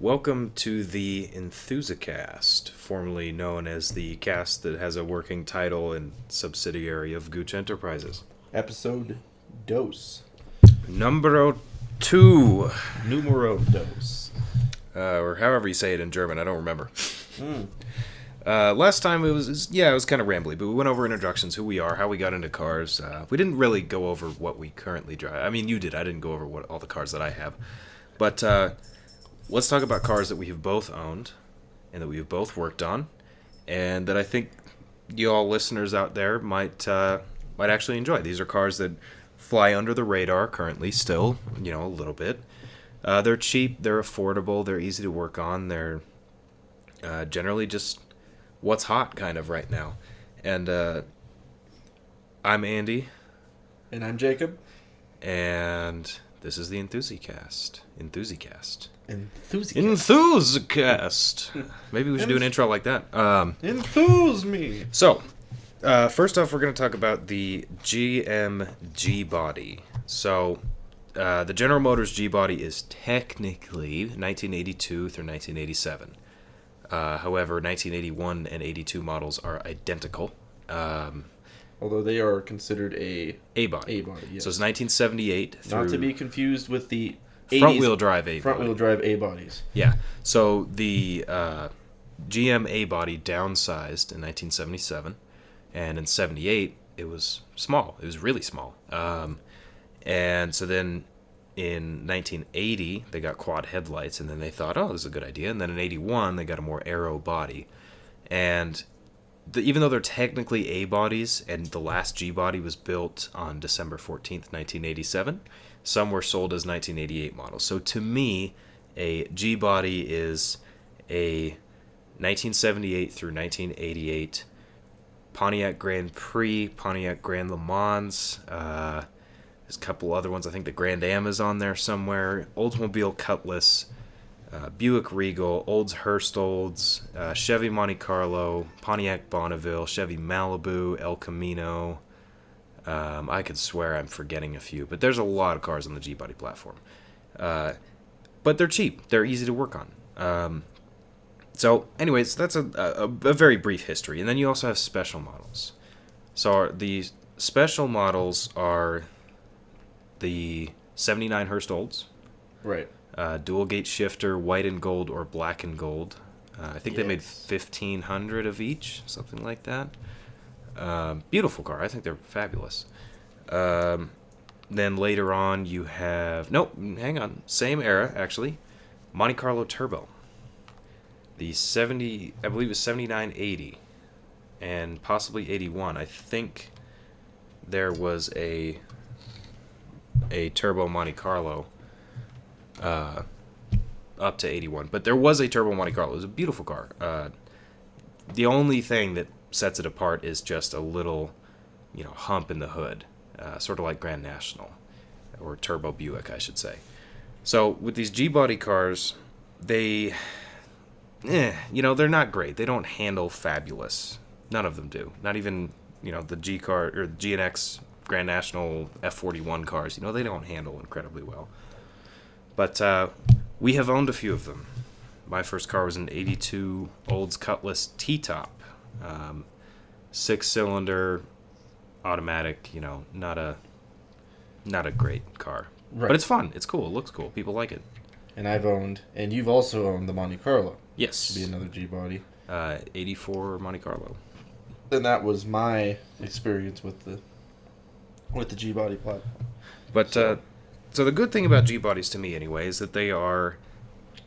Welcome to the Enthusicast, formerly known as the cast that has a working title and subsidiary of Gooch Enterprises. Episode dos. Numero 2. Numero dos. Or however you say it in German, I don't remember. Last time it was kind of rambly, but we went over introductions, who we are, how we got into cars. We didn't really go over what we currently drive. I mean, you did. I didn't go over all the cars that I have. But let's talk about cars that we have both owned and that we have both worked on, and that I think you all listeners out there might actually enjoy. These are cars that fly under the radar currently, still, a little bit. They're cheap, they're affordable, they're easy to work on, they're generally just what's hot kind of right now. And I'm Andy. And I'm Jacob. And this is the Enthusicast. Enthusicast. Maybe we should do an intro like that. Enthuse me. So, first off, we're going to talk about the GM G-Body. So, the General Motors G-Body is technically 1982 through 1987. However, 1981 and 82 models are identical. Although they are considered a A-Body. A-Body, yes. So it's 1978 through... Not to be confused with the 80s front-wheel drive A-Body. Front-wheel drive A-Bodies. Yeah. So the GM A-Body downsized in 1977, and in 78 it was small. It was really small. And so then in 1980 they got quad headlights, and then they thought, oh, this is a good idea. And then in 81 they got a more aero body. And even though they're technically A-bodies, and the last G-body was built on December 14th, 1987, some were sold as 1988 models. So to me, a G-body is a 1978 through 1988 Pontiac Grand Prix, Pontiac Grand Le Mans. There's a couple other ones. I think the Grand Am is on there somewhere. Oldsmobile Cutlass, Buick Regal, Olds Hurst-Olds, Chevy Monte Carlo, Pontiac Bonneville, Chevy Malibu, El Camino. I could swear I'm forgetting a few, but there's a lot of cars on the G-Body platform. But they're cheap. They're easy to work on. So, anyways, that's a very brief history. And then you also have special models. So the special models are the 79 Hurst-Olds. Right. Dual gate shifter, white and gold or black and gold. I think they made 1,500 of each, something like that. Beautiful car. I think they're fabulous. Then later on you have... Nope, hang on. Same era, actually. Monte Carlo Turbo. The 70... I believe it was 7980. And possibly 81. I think there was a Turbo Monte Carlo up to 81. But there was a Turbo Monte Carlo. It was a beautiful car. The only thing that sets it apart is just a little, hump in the hood. Sort of like Grand National. Or Turbo Buick, I should say. So, with these G-Body cars, they're not great. They don't handle fabulous. None of them do. Not even, the G car, or the GNX Grand National F41 cars. They don't handle incredibly well. But we have owned a few of them. My first car was an 82 Olds Cutlass T-Top. 6-cylinder, automatic, not a great car. Right. But it's fun. It's cool. It looks cool. People like it. And and you've also owned the Monte Carlo. Yes. To be another G-body. 84 Monte Carlo. And that was my experience with the G-body platform. But so the good thing about G-bodies to me anyway is that they are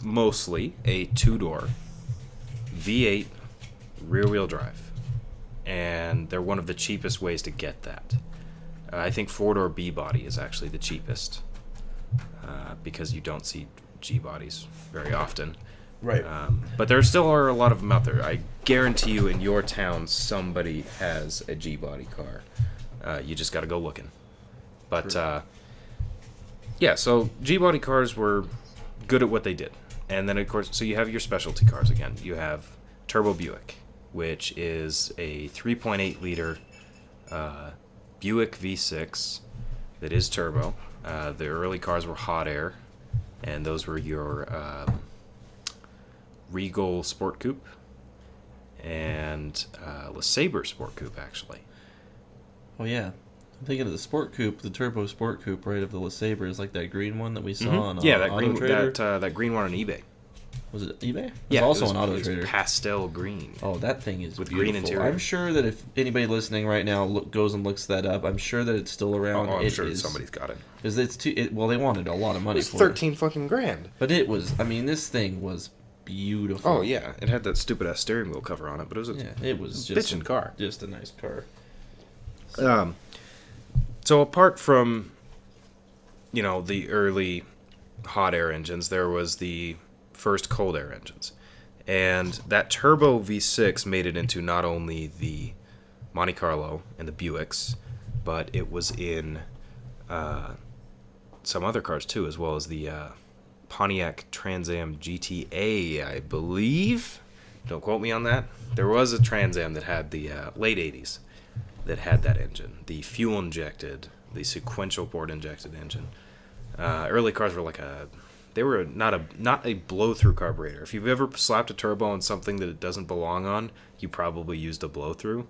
mostly a two-door V8 rear-wheel drive. And they're one of the cheapest ways to get that. I think four-door B-body is actually the cheapest because you don't see G-bodies very often. Right. But there still are a lot of them out there. I guarantee you in your town somebody has a G-body car. You just got to go looking. But, so G-body cars were good at what they did. And then, of course, so you have your specialty cars again. You have Turbo Buick, which is a 3.8-liter Buick V6 that is turbo. The early cars were hot air, and those were your Regal Sport Coupe and LeSabre Sport Coupe, actually. Oh, yeah. I'm thinking of the Sport Coupe, the Turbo Sport Coupe, right, of the LeSabre is like that green one that we saw on that Auto green Trader. that green one on eBay. Was it eBay? Yeah, it was also it was, on Auto it was Trader. pastel green. Oh, that thing is with beautiful. green interior. I'm sure that if anybody listening right now goes and looks that up, I'm sure that it's still around. I'm sure that somebody's got it. Because well, they wanted a lot of money for 13 fucking grand. But it was, I mean, this thing was beautiful. Oh, yeah. It had that stupid ass steering wheel cover on it, but it was just bitchin' car. Just a nice car. So apart from, the early hot air engines, there was the first cold air engines. And that turbo V6 made it into not only the Monte Carlo and the Buicks, but it was in some other cars too, as well as the Pontiac Trans Am GTA, I believe. Don't quote me on that. There was a Trans Am that had the late 80s that had that engine. The fuel-injected, the sequential port-injected engine. Early cars were they were not a blow-through carburetor. If you've ever slapped a turbo on something that it doesn't belong on, you probably used a blow-through.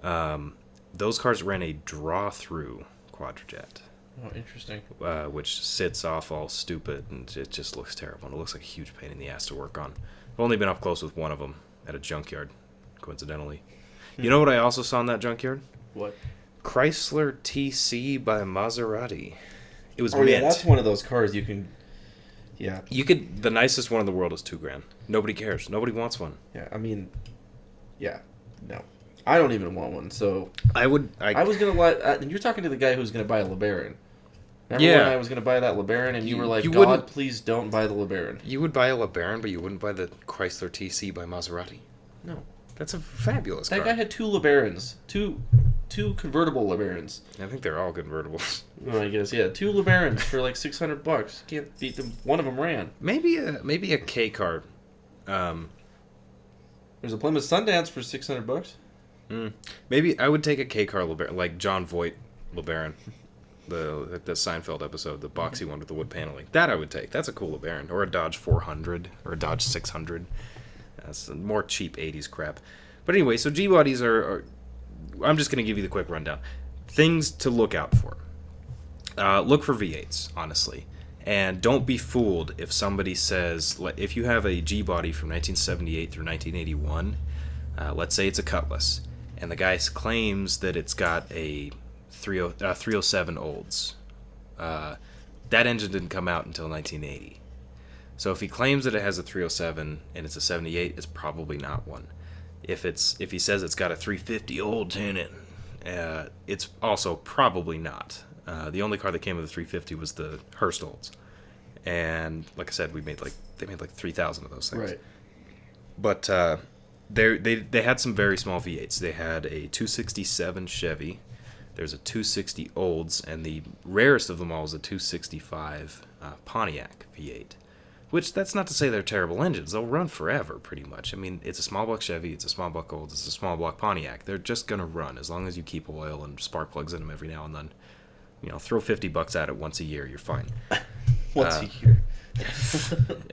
Those cars ran a draw-through quadrajet. Oh, interesting. Which sits off all stupid, and it just looks terrible. And it looks like a huge pain in the ass to work on. I've only been up close with one of them at a junkyard, coincidentally. You know what I also saw in that junkyard? What? Chrysler TC by Maserati. It was mint. mint. Yeah, that's one of those cars you can... Yeah. The nicest one in the world is $2,000. Nobody cares. Nobody wants one. Yeah, I mean... Yeah. No. I don't even want one, so... I was going to let... you're talking to the guy who's going to buy a LeBaron. Remember when I was going to buy that LeBaron and you were like, God, please don't buy the LeBaron. You would buy a LeBaron, but you wouldn't buy the Chrysler TC by Maserati? No. That's a fabulous car. That guy had two LeBarons. Two convertible LeBarons. I think they're all convertibles. Oh, I guess, yeah. Two LeBarons for like $600. Can't beat them. One of them ran. Maybe a K car. There's a Plymouth Sundance for $600. Maybe I would take a K car LeBaron, like John Voight LeBaron. The Seinfeld episode, the boxy one with the wood paneling. That I would take. That's a cool LeBaron. Or a Dodge 400. Or a Dodge 600. That's more cheap 80s crap. But anyway, so G-bodies are I'm just going to give you the quick rundown. Things to look out for. Look for V8s, honestly. And don't be fooled if somebody says, if you have a G-body from 1978 through 1981, let's say it's a Cutlass, and the guy claims that it's got a 307 Olds. That engine didn't come out until 1980. So if he claims that it has a 307 and it's a 78, it's probably not one. If he says it's got a 350 Olds in it, it's also probably not. The only car that came with a 350 was the Hurst Olds, and like I said, they made like 3,000 of those things. Right. But they had some very small V8s. They had a 267 Chevy. There's a 260 Olds, and the rarest of them all is a 265 Pontiac V8. Which, that's not to say they're terrible engines. They'll run forever, pretty much. I mean, it's a small block Chevy, it's a small block Olds, it's a small block Pontiac. They're just going to run as long as you keep oil and spark plugs in them every now and then. Throw $50 at it once a year, you're fine. Once a year.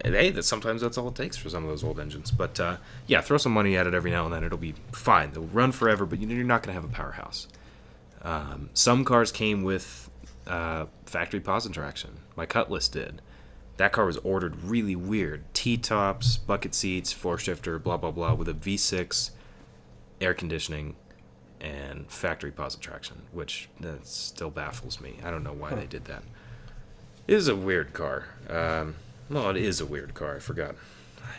Hey, sometimes that's all it takes for some of those old engines. But, yeah, throw some money at it every now and then. It'll be fine. They'll run forever, but you're not going to have a powerhouse. Some cars came with factory positive traction. My Cutlass did. That car was ordered really weird. T-tops, bucket seats, floor shifter, blah, blah, blah, with a V6, air conditioning, and factory positive traction, which that still baffles me. I don't know why they did that. It is a weird car. Well, it is a weird car. I forgot.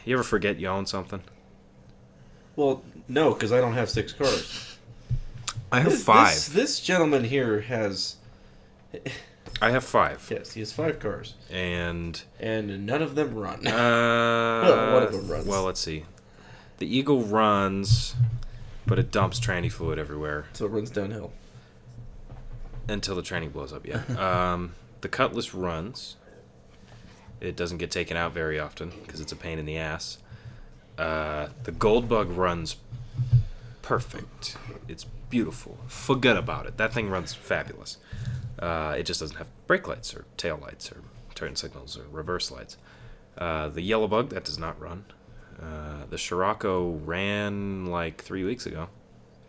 You ever forget you own something? Well, no, because I don't have 6 cars. I have 5. This gentleman here has... I have 5. Yes, he has 5 cars. And none of them run. Well, one of them runs. Well, let's see. The Eagle runs, but it dumps tranny fluid everywhere. So it runs downhill. Until the tranny blows up, yeah. The Cutlass runs. It doesn't get taken out very often because it's a pain in the ass. The Goldbug runs perfect. It's beautiful. Forget about it. That thing runs fabulous. It just doesn't have brake lights or tail lights or turn signals or reverse lights. The Yellow Bug, that does not run. The Scirocco ran like 3 weeks ago.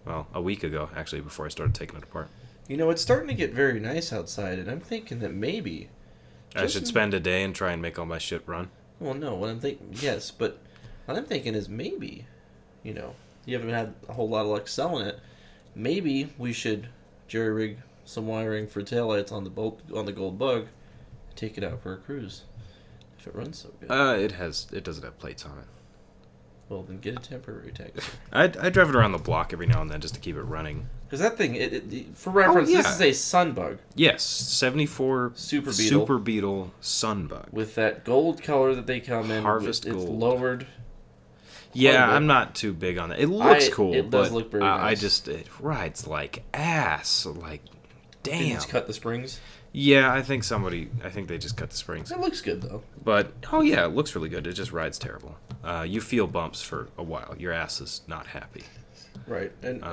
Well, a week ago, actually, before I started taking it apart. You know, it's starting to get very nice outside, and I'm thinking that maybe... I should spend a day and try and make all my shit run. Well, no, what I'm thinking... Yes, but what I'm thinking is maybe, you haven't had a whole lot of luck selling it. Maybe we should jerry-rig some wiring for taillights on the Gold Bug and take it out for a cruise. If it runs so good. It doesn't have plates on it. Well, then get a temporary taxi. I drive it around the block every now and then just to keep it running. Because that thing, for reference, This is a Sunbug. Yes, 74 Super Beetle Sunbug. With that gold color that they come in. Harvest Gold. It's lowered. Yeah, I'm not too big on that. It looks cool, it does look very nice. It rides like ass. Like, damn. Did you just cut the springs? Yeah, I think they just cut the springs. It looks good, though. But, it looks really good. It just rides terrible. You feel bumps for a while. Your ass is not happy. Right. And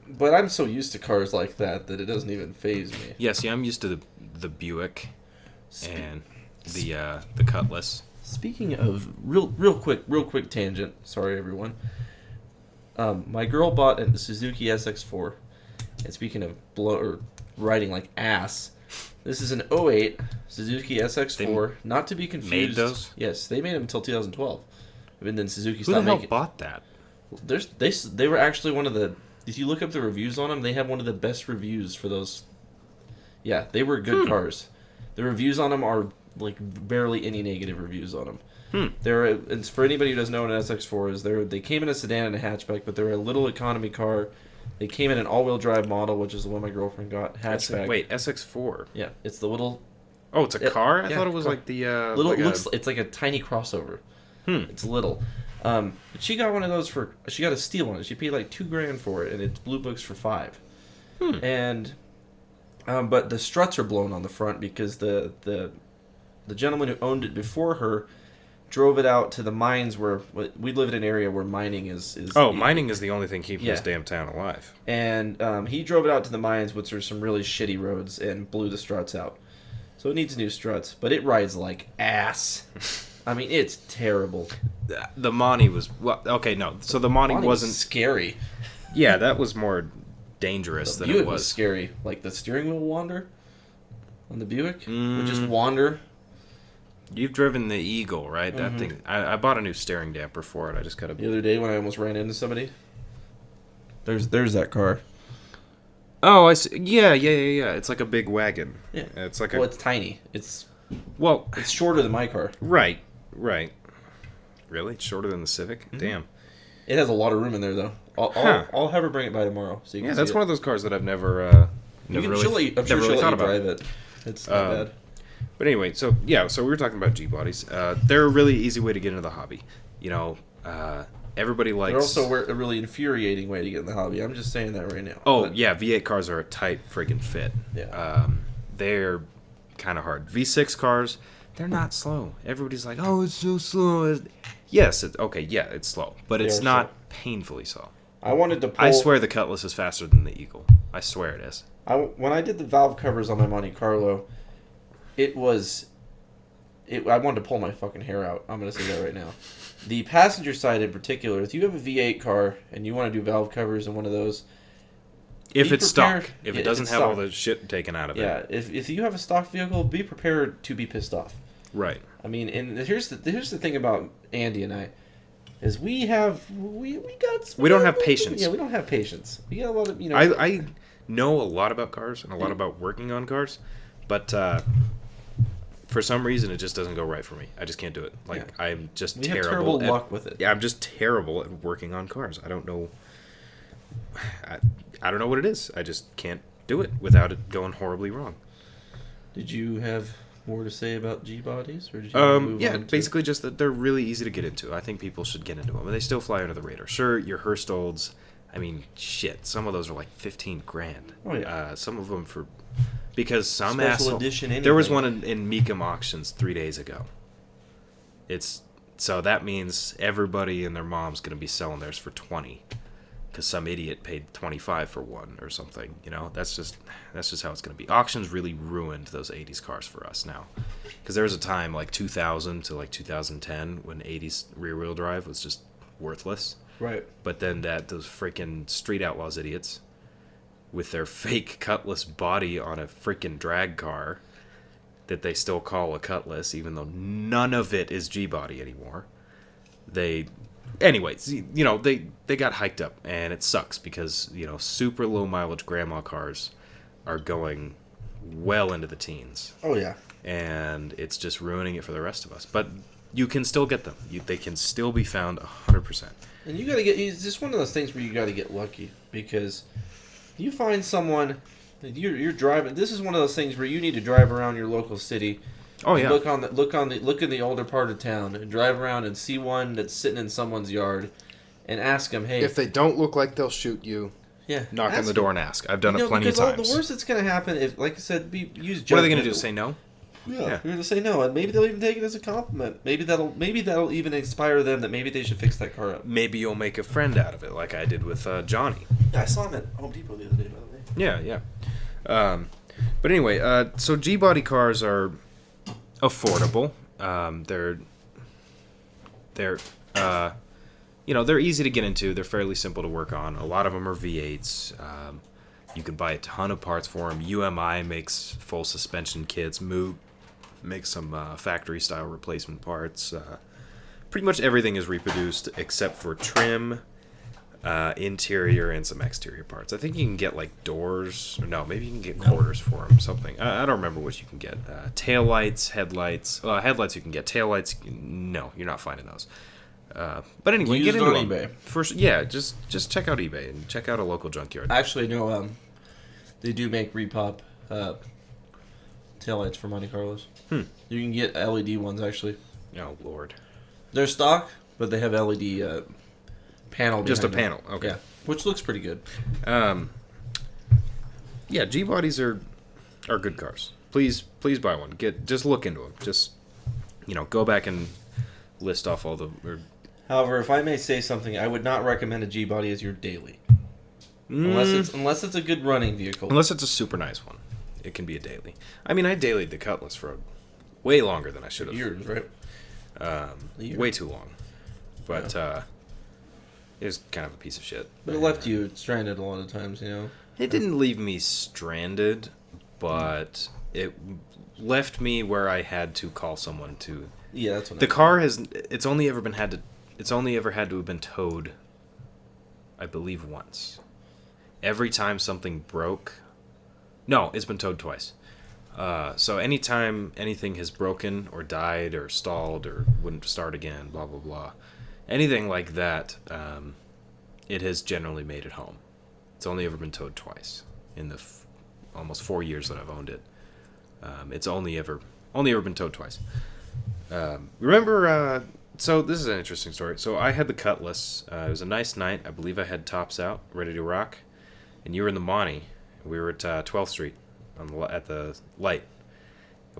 but I'm so used to cars like that it doesn't even faze me. Yeah, see, I'm used to the Buick and the Cutlass. Speaking of, real quick tangent. Sorry, everyone. My girl bought a Suzuki SX4. And speaking of riding like ass... This is an 08 Suzuki SX4, not to be confused. Made those? Yes, they made them until 2012. And then Suzuki stopped making... Who the hell bought that? They were actually one of the... If you look up the reviews on them, they have one of the best reviews for those. Yeah, they were good cars. The reviews on them are like barely any negative reviews on them. And for anybody who doesn't know what an SX4 is, they came in a sedan and a hatchback, but they're a little economy car. They came in an all-wheel drive model, which is the one my girlfriend got. Hatchback. Wait, SX4? Yeah, it's the little... Oh, it's a car? I thought it was like the... It's like a tiny crossover. It's little. But she got one of those she got a steal one. She paid like $2,000 for it, and it's blue books for $5,000. And... but the struts are blown on the front because the gentleman who owned it before her drove it out to the mines where we live in an area where mining is mining is the only thing keeping this damn town alive. And he drove it out to the mines, which are some really shitty roads, and blew the struts out. So it needs new struts, but it rides like ass. I mean, it's terrible. The Monty was so the Monty wasn't scary. Yeah, that was more dangerous than it was scary. Like the steering wheel wander on the Buick would just wander. You've driven the Eagle, right? That thing. I bought a new steering damper for it. I just got the other day when I almost ran into somebody. There's that car. Oh, I see. Yeah. It's like a big wagon. Yeah. It's like it's tiny. It's shorter than my car. Right. Really? It's shorter than the Civic? Damn. It has a lot of room in there, though. I'll have her bring it by tomorrow. So you can that's see one of those cars that I've never really thought about. Drive it. It's not bad. But anyway, so we were talking about G-bodies. They're a really easy way to get into the hobby. Everybody likes... They're also a really infuriating way to get in the hobby. I'm just saying that right now. V8 cars are a tight friggin' fit. Yeah. They're kind of hard. V6 cars, they're not slow. Everybody's like, oh, it's so slow. Yes, it's slow. But it's not painfully slow. I swear the Cutlass is faster than the Eagle. I swear it is. When I did the valve covers on my Monte Carlo... I wanted to pull my fucking hair out. I'm going to say that right now. The passenger side in particular, if you have a V8 car and you want to do valve covers in one of those... If it's stock. If it doesn't have all the shit taken out of it. Yeah, if you have a stock vehicle, be prepared to be pissed off. Right. I mean, and here's the thing about Andy and I, is we don't have patience. Yeah, we don't have patience. We got a lot of, I know a lot about cars and a lot about working on cars, but... for some reason, it just doesn't go right for me. I just can't do it. I'm just terrible. Have terrible luck with it. Yeah, I'm just terrible at working on cars. I don't know. I don't know what it is. I just can't do it without it going horribly wrong. Did you have more to say about G-bodies, or did you move on basically just that they're really easy to get into. I think people should get into them, and they still fly under the radar. Sure, your Hurstolds. I mean, shit. Some of those are like $15,000. Oh yeah. Some of them for. Because some special asshole... edition anything. There was one in Mecum Auctions 3 days ago. So that means everybody and their mom's going to be selling theirs for $20,000. because some idiot paid $25 for one or something. That's just how it's going to be. Auctions really ruined those 80s cars for us now, because there was a time like 2000 to like 2010 when 80s rear wheel drive was just worthless. Right. But then those freaking Street Outlaws idiots with their fake Cutlass body on a freaking drag car that they still call a Cutlass, even though none of it is G-body anymore. Anyways, they got hiked up, and it sucks because, super low mileage grandma cars are going well into the teens. Oh, yeah. And it's just ruining it for the rest of us. But you can still get them. They can still be found 100%. And you got to it's just one of those things where you got to get lucky, because you find someone, you're driving, this is one of those things where you need to drive around your local city. Oh yeah. Look in the older part of town and drive around and see one that's sitting in someone's yard, and ask them, hey. If they don't look like they'll shoot you, knock on the door and ask. I've done it plenty of times. The worst that's going to happen, if, like I said, use judgment. What are they going to do? Say no? Yeah, you're going to say no, and maybe they'll even take it as a compliment. Maybe that'll even inspire them that maybe they should fix that car up. Maybe you'll make a friend out of it, like I did with Johnny. Yeah, I saw him at Home Depot the other day, by the way. Yeah. But anyway, so G-body cars are affordable. They're easy to get into. They're fairly simple to work on. A lot of them are V8s. You can buy a ton of parts for them. UMI makes full suspension kits. Moog makes some factory-style replacement parts. Pretty much everything is reproduced except for trim, interior, and some exterior parts. I think you can get like doors. Or no, maybe you can get quarters for them. Something. I don't remember what you can get. Taillights, headlights. Headlights you can get. Taillights, no, you're not finding those. But anyway, get into them. eBay. First, just check out eBay and check out a local junkyard. Actually, no. They do make repop taillights for Monte Carlos. You can get LED ones, actually. Oh, Lord. They're stock, but they have LED panel. Just a panel, okay. Yeah, which looks pretty good. Yeah, G-bodies are good cars. Please buy one. Just look into them. Just, go back and list off all the... However, if I may say something, I would not recommend a G-body as your daily. Unless it's a good running vehicle. Unless it's a super nice one. It can be a daily. I mean, I dailied the Cutlass for way longer than I should have. Years, right? Way too long. But it was kind of a piece of shit. But it left you stranded a lot of times, It didn't leave me stranded, but it left me where I had to call someone to... Yeah, that's what the car has... It's only ever had to have been towed, I believe, once. Every time something broke... No, it's been towed twice. So anytime anything has broken or died or stalled or wouldn't start again, blah, blah, blah, anything like that, it has generally made it home. It's only ever been towed twice in the almost 4 years that I've owned it. It's only ever been towed twice. Remember... So this is an interesting story. So I had the Cutlass. It was a nice night. I believe I had tops out, ready to rock. And you were in the Monty. We were at 12th Street at the light.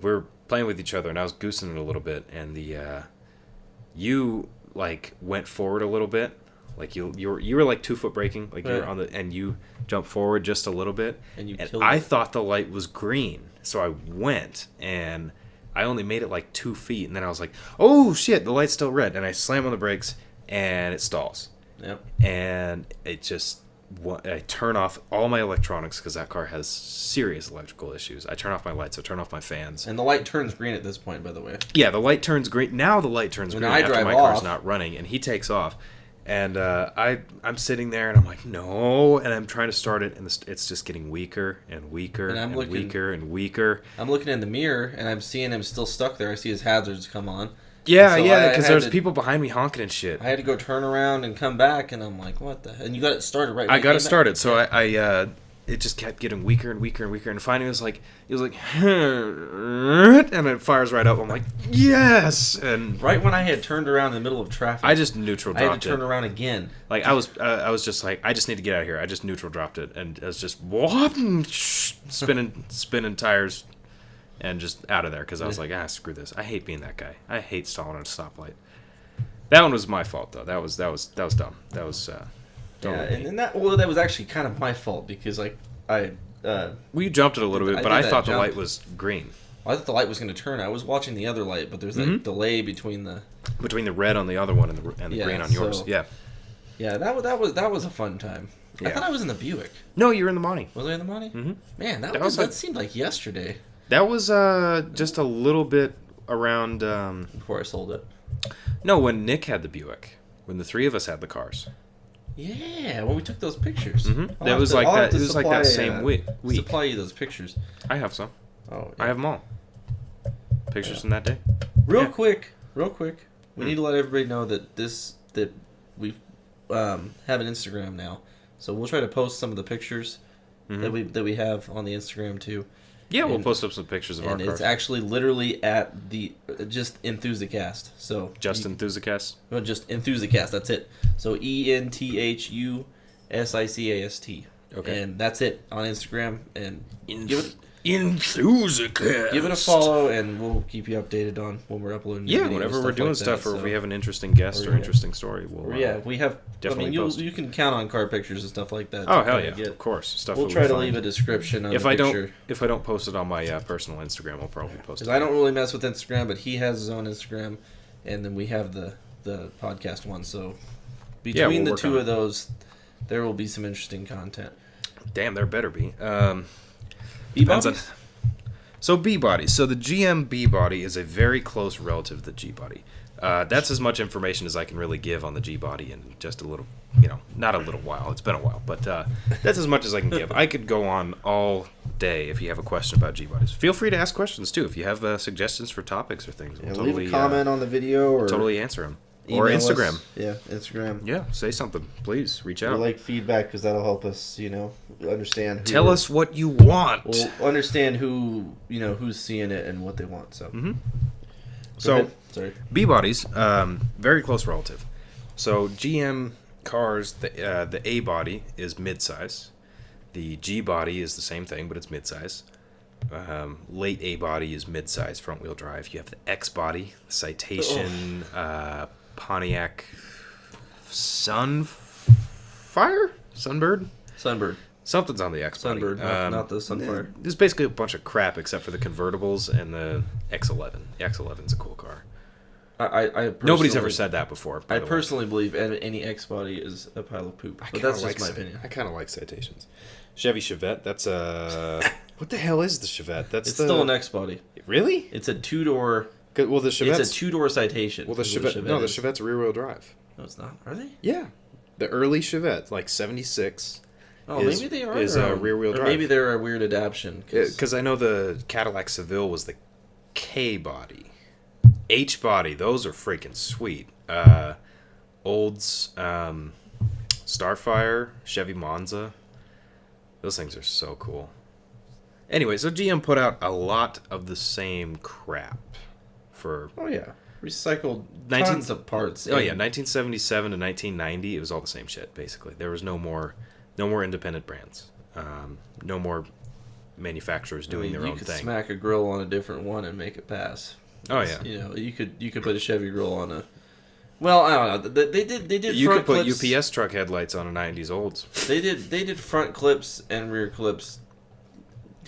We were playing with each other, and I was goosing it a little bit. And you went forward a little bit, like you were like 2 foot braking, like you were on and you jumped forward just a little bit. And I thought the light was green, so I went and I only made it like 2 feet, and then I was like, oh shit, the light's still red, and I slam on the brakes and it stalls. Yep. And it just... I turn off all my electronics because that car has serious electrical issues. I turn off my lights. I turn off my fans. And the light turns green at this point, by the way. Yeah, the light turns green. Now the light turns green after my car's not running, and he takes off. And I'm sitting there, and I'm like, no. And I'm trying to start it, and it's just getting weaker and weaker and weaker and weaker. I'm looking in the mirror, and I'm seeing him still stuck there. I see his hazards come on. Yeah, because there's people behind me honking and shit. I had to go turn around and come back, and I'm like, what the hell? And you got it started right I got it started, so I it just kept getting weaker and weaker and weaker, and finally it was like, and it fires right up. I'm like, yes! And right when I had turned around in the middle of traffic, I just neutral dropped it. I had to turn around again. Like, I was just like, I just need to get out of here. I just neutral dropped it, and it was just, whoop, spinning tires. And just out of there, because I was like, screw this. I hate being that guy. I hate stalling at a stoplight. That one was my fault, though. That was dumb. That was Totally. and that was actually kind of my fault because like you jumped it a little bit, but I thought the light was green. I thought the light was going to turn. I was watching the other light, but there's that delay between the red on the other one and the green on yours. Yeah. Yeah, that was a fun time. Yeah. I thought I was in the Buick. No, you were in the Monty. Was I in the Monty? Mm-hmm. Man, that seemed like yesterday. That was just a little bit around before I sold it. No, when Nick had the Buick, when the three of us had the cars. Yeah, when we took those pictures. Mm-hmm. That was like that. It was like that same week. Supply you those pictures. I have some. Oh, yeah. I have them all. Pictures from that day. Real quick. We need to let everybody know that we have an Instagram now, so we'll try to post some of the pictures that we have on the Instagram too. Yeah, we'll post up some pictures of our cars. And it's actually literally at just Enthusicast. So just Enthusicast. No, just Enthusicast. That's it. So ENTHUSICAST. Okay. And that's it on Instagram. And Enthusicast. Give it a follow, and we'll keep you updated on when we're uploading. Yeah, whenever we're doing stuff, or if we have an interesting guest or interesting story, we'll. We have. Definitely post. You can count on car pictures and stuff like that. Oh hell yeah, of course. Stuff. We'll try to leave a description on the picture. If I don't post it on my personal Instagram, I'll probably post it. Because I don't really mess with Instagram, but he has his own Instagram, and then we have the podcast one. So between the two of those, there will be some interesting content. Damn, there better be. B-bodies? So B-bodies. So the GM B-body is a very close relative to the G-body. That's as much information as I can really give on the G-body in just a little, not a little while. It's been a while, but that's as much as I can give. I could go on all day if you have a question about G-bodies. Feel free to ask questions, too, if you have suggestions for topics or things. We'll totally, leave a comment on the video. Or totally answer them. Or Instagram. Us. Yeah, Instagram. Yeah, say something. Please, reach out. We like feedback because that'll help us, understand. Tell us what you want. We'll understand who's seeing it and what they want. So, So B-bodies, very close relative. So GM cars, the A body is midsize. The G body is the same thing, but it's midsize. Late A body is midsize front wheel drive. You have the X body, Citation, Pontiac, Sunbird. Something's on the X body. Sunbird, not the Sunfire. It's basically a bunch of crap except for the convertibles and the X11. The X11's a cool car. Nobody's ever said that before. I personally believe any X body is a pile of poop. But that's just my opinion. I kind of like Citations. Chevy Chevette. That's what the hell is the Chevette? It's still an X body. Really? It's a 2-door. Well, the Chevette. It's a 2-door Citation. Well, the Chevette. No, the Chevette's rear-wheel drive. No, it's not. Are they? Yeah, the early Chevette, like '76. Oh, maybe they are. Is rear-wheel drive. Or maybe they're a weird adaptation. Because I know the Cadillac Seville was the K body. H body, those are freaking sweet. Olds, Starfire, Chevy Monza. Those things are so cool. Anyway, so GM put out a lot of the same crap for... Oh, yeah. Recycled tons of parts. Oh, yeah. 1977 to 1990, it was all the same shit, basically. There was no more independent brands. No more manufacturers doing their own thing. You could smack a grill on a different one and make it pass. Oh, yeah. You could put a Chevy grill on a... Well, I don't know. They did. You front could put clips. UPS truck headlights on a '90s Olds. They did front clips and rear clips.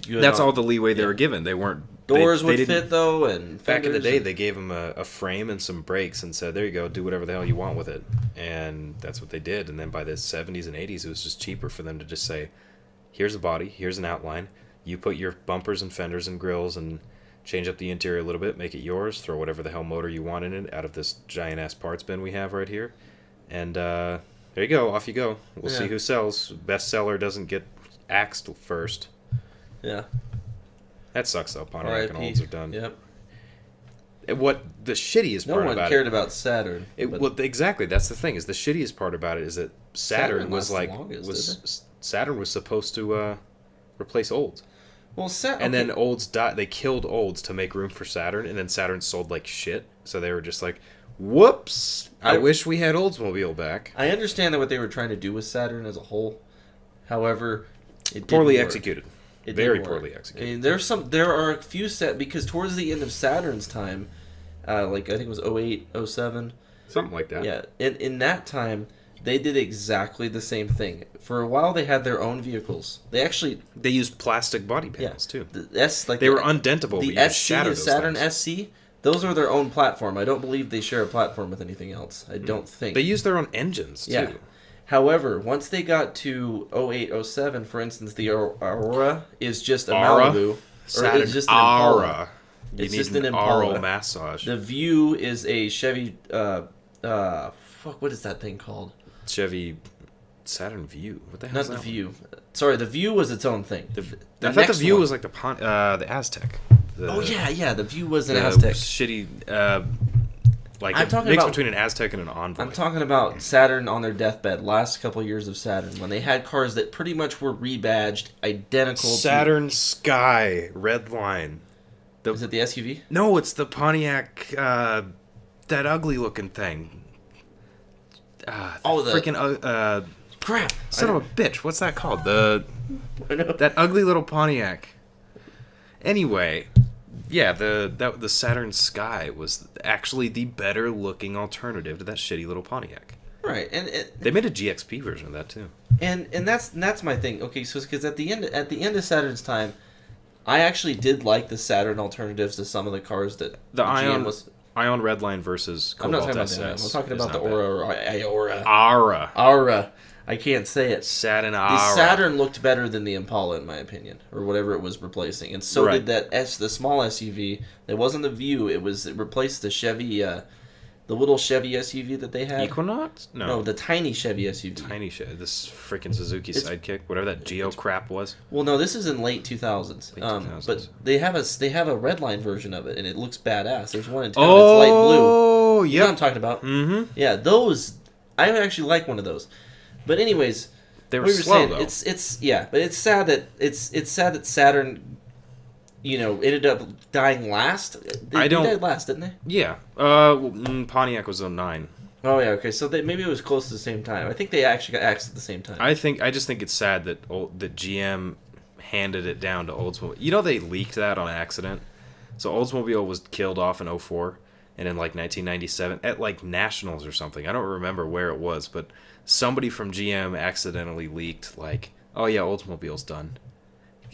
That's all the leeway they were given. They weren't doors would fit though, and back in the day they gave them a frame and some brakes and said, "There you go, do whatever the hell you want with it," and that's what they did. And then by the '70s and '80s, it was just cheaper for them to just say, "Here's a body, here's an outline. You put your bumpers and fenders and grills and." Change up the interior a little bit, make it yours, throw whatever the hell motor you want in it out of this giant-ass parts bin we have right here. And there you go, off you go. We'll see who sells. Best seller doesn't get axed first. Yeah. That sucks, though. Pontiac and Olds are done. Yep. What the shittiest part about it... No one cared about Saturn. Well, exactly, that's the thing, is the shittiest part about it is that Saturn was like... Saturn was supposed to replace Olds. Well, and then Olds died. They killed Olds to make room for Saturn, and then Saturn sold like shit. So they were just like, "Whoops! I wish we had Oldsmobile back." I understand that what they were trying to do with Saturn as a whole. However, it poorly executed. Very poorly executed. I mean, there are a few because towards the end of Saturn's time, like I think it was 08, 07. Something like that. Yeah, in that time, They did exactly the same thing. For a while, they had their own vehicles. They used plastic body panels too. They were undentable. The SC, Saturn SC, those are their own platform. I don't believe they share a platform with anything else. I don't think. They use their own engines too. Yeah. However, once they got to 08, 07, for instance, the Aurora is just a Malibu. Saturn it's just an Impala. It's just an Impala. Oral massage. The View is a Chevy. What is that thing called? Chevy Saturn View. What the hell is that? Not the View. Sorry, the View was its own thing. I thought the View was like the Aztec. The View was an Aztec. Shitty. I'm talking mix about between an Aztec and an Envoy. I'm talking about Saturn on their deathbed. Last couple of years of Saturn, when they had cars that pretty much were rebadged, identical. Saturn Sky Red Line. Is it the SUV? No, it's the Pontiac. That ugly looking thing. Freaking crap! Son of a bitch! What's that called? That ugly little Pontiac. Anyway, yeah, the Saturn Sky was actually the better looking alternative to that shitty little Pontiac. Right, and they made a GXP version of that too. And that's my thing. Okay, so because at the end of Saturn's time, I actually did like the Saturn alternatives to some of the cars that the GM was. Ion Redline versus Cobalt SS. I'm talking about the Aura. Aura. I can't say it. Saturn Aura. The Saturn looked better than the Impala, in my opinion, or whatever it was replacing, and so did the small SUV. It wasn't the View. It replaced the Chevy, the little Chevy SUV that they had. Equinox? No, the tiny Chevy SUV. Tiny Chevy. This freaking Suzuki Sidekick, whatever that Geo crap was. Well, no, this is in late 2000s. But they have a Redline version of it, and it looks badass. There's one in town. It's light blue. Oh, yeah. You know what I'm talking about? Mm-hmm. Yeah, those. I actually like one of those. But anyways, they were slow though. But it's sad that Saturn, ended up dying last. They died last, didn't they? Yeah. Pontiac was 09. Oh yeah, okay. So maybe it was close to the same time. I think they actually got axed at the same time. I just think it's sad that GM handed it down to Oldsmobile. They leaked that on accident. So Oldsmobile was killed off in 04, and in 1997 at Nationals or something. I don't remember where it was, but somebody from GM accidentally leaked oh yeah, Oldsmobile's done.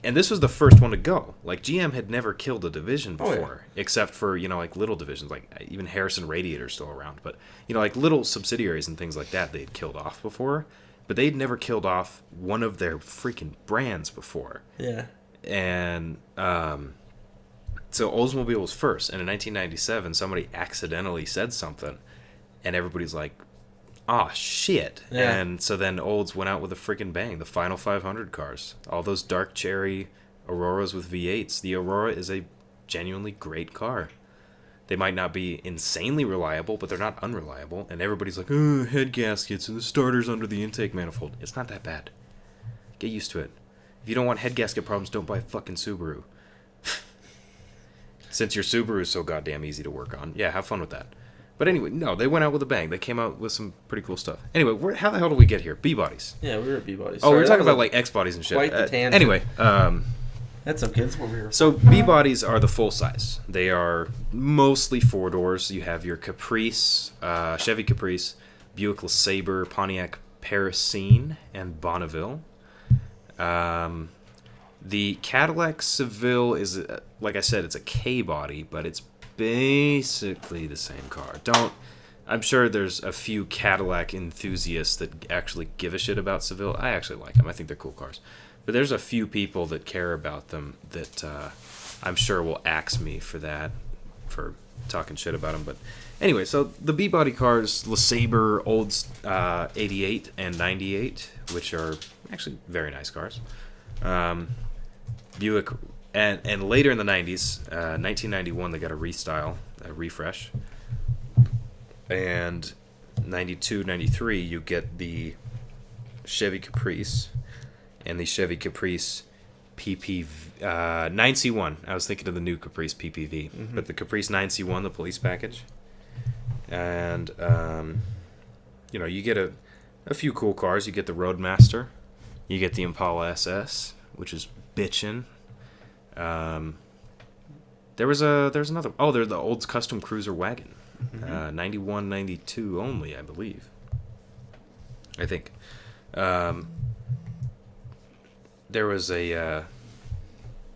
And this was the first one to go. GM had never killed a division before, except for, little divisions, even Harrison Radiator's still around. But, little subsidiaries and things like that they had killed off before. But they'd never killed off one of their freaking brands before. Yeah. And so Oldsmobile was first. And in 1997, somebody accidentally said something. And everybody's like, oh, shit. Yeah. And so then Olds went out with a freaking bang. The final 500 cars. All those dark cherry Auroras with V8s. The Aurora is a genuinely great car. They might not be insanely reliable, but they're not unreliable. And everybody's like, oh, head gaskets and the starters under the intake manifold. It's not that bad. Get used to it. If you don't want head gasket problems, don't buy a fucking Subaru. Since your Subaru is so goddamn easy to work on. Yeah, have fun with that. But anyway, no, they went out with a bang. They came out with some pretty cool stuff. Anyway, how the hell did we get here? B-bodies. Yeah, we were at B-bodies. Oh, we were talking about X-bodies and shit. Quite the tangent. Anyway, that's okay. That's what we were. So B-bodies are the full size. They are mostly 4-doors. You have your Caprice, Chevy Caprice, Buick LeSabre, Pontiac Parisine, and Bonneville. The Cadillac Seville is, like I said, it's a K-body, but it's basically the same car. I'm sure there's a few Cadillac enthusiasts that actually give a shit about Seville. I actually like them. I think they're cool cars. But there's a few people that care about them that I'm sure will axe me for that, for talking shit about them. But anyway, so the B-body cars, LeSabre Olds 88 and 98, which are actually very nice cars. Buick, and later in the 90s, 1991, they got a restyle, a refresh. And 92, 93, you get the Chevy Caprice and the Chevy Caprice PPV 9C1. I was thinking of the new Caprice PPV, but the Caprice 9C1, the police package. And you get a few cool cars. You get the Roadmaster, you get the Impala SS, which is bitchin'. There's another. Oh, they're the Olds Custom Cruiser Wagon, 91, 92 only, I believe. I think. There was a...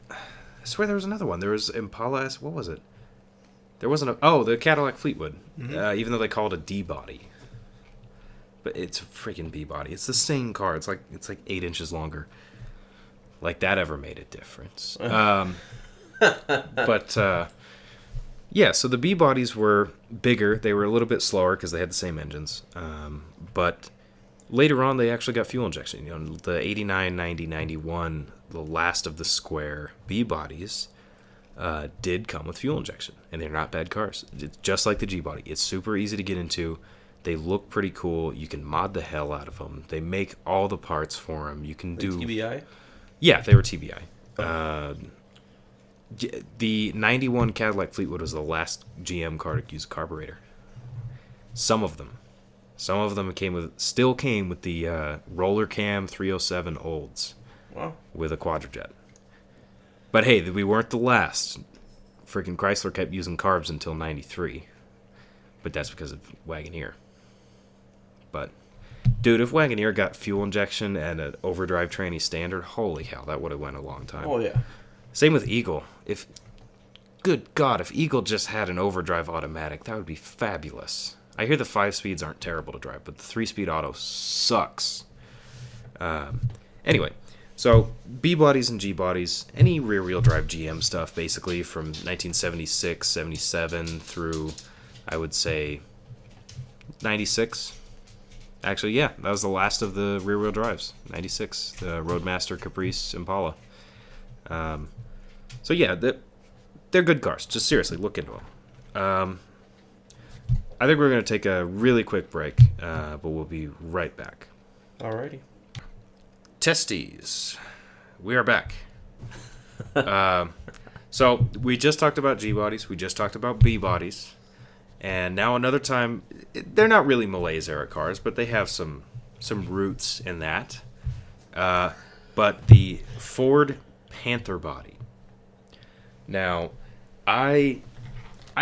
I swear there was another one. There was Impala. What was it? There wasn't a... Oh, the Cadillac Fleetwood. Mm-hmm. Even though they call it a D-body. But it's a freaking B-body. It's the same car. It's like 8 inches longer. Like that ever made a difference. But yeah, so the B-bodies were bigger. They were a little bit slower because they had the same engines. But later on, they actually got fuel injection. You know, the 89, 90, 91, the last of the square B-bodies did come with fuel injection. And they're not bad cars. It's just like the G-body. It's super easy to get into. They look pretty cool. You can mod the hell out of them. They make all the parts for them. You can do... TBI? Yeah, they were TBI. The 91 Cadillac Fleetwood was the last GM car to use a carburetor. Some of them still came with the roller cam 307 olds. Wow. With a quadrijet. But hey, we weren't the last. Freaking Chrysler kept using carbs until 93. But that's because of Wagoneer. But, dude, if Wagoneer got fuel injection and an overdrive tranny standard, holy hell, that would have went a long time. Oh, yeah. Same with Eagle. Good God, if Eagle just had an overdrive automatic, that would be fabulous. I hear the 5 speeds aren't terrible to drive, but the 3-speed auto sucks. Anyway, so B-bodies and G-bodies, any rear-wheel drive GM stuff, basically, from 1976, 77 through, I would say, 96. Actually, yeah, that was the last of the rear-wheel drives. 96, the Roadmaster, Caprice, Impala. So yeah, they're good cars. Just seriously, look into them. I think we're going to take a really quick break, but we'll be right back. Alrighty. Testes. We are back. So we just talked about G-bodies. We just talked about B-bodies. And now another time, they're not really Malaise era cars, but they have some roots in that. But the Ford Panther body. Now, I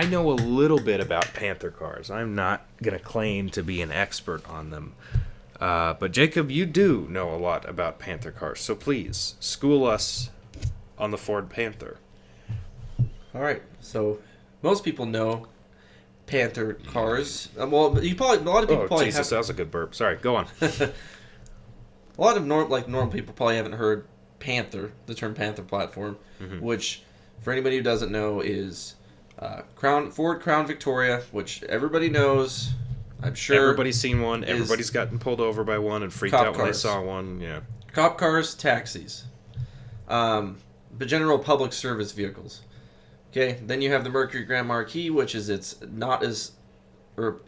know a little bit about Panther cars. I'm not going to claim to be an expert on them. But Jacob, you do know a lot about Panther cars, so please, school us on the Ford Panther. Alright, so most people know Panther cars. Well, you probably a lot of people probably Jesus, that was a good burp. Sorry, go on. A lot of normal people probably haven't heard Panther, the term Panther platform, which for anybody who doesn't know is Ford Crown Victoria, which everybody knows. I'm sure everybody's seen one. Everybody's gotten pulled over by one and freaked out when they saw one. Yeah, cop cars, taxis, but general public service vehicles. Okay, then you have the Mercury Grand Marquis, which is it's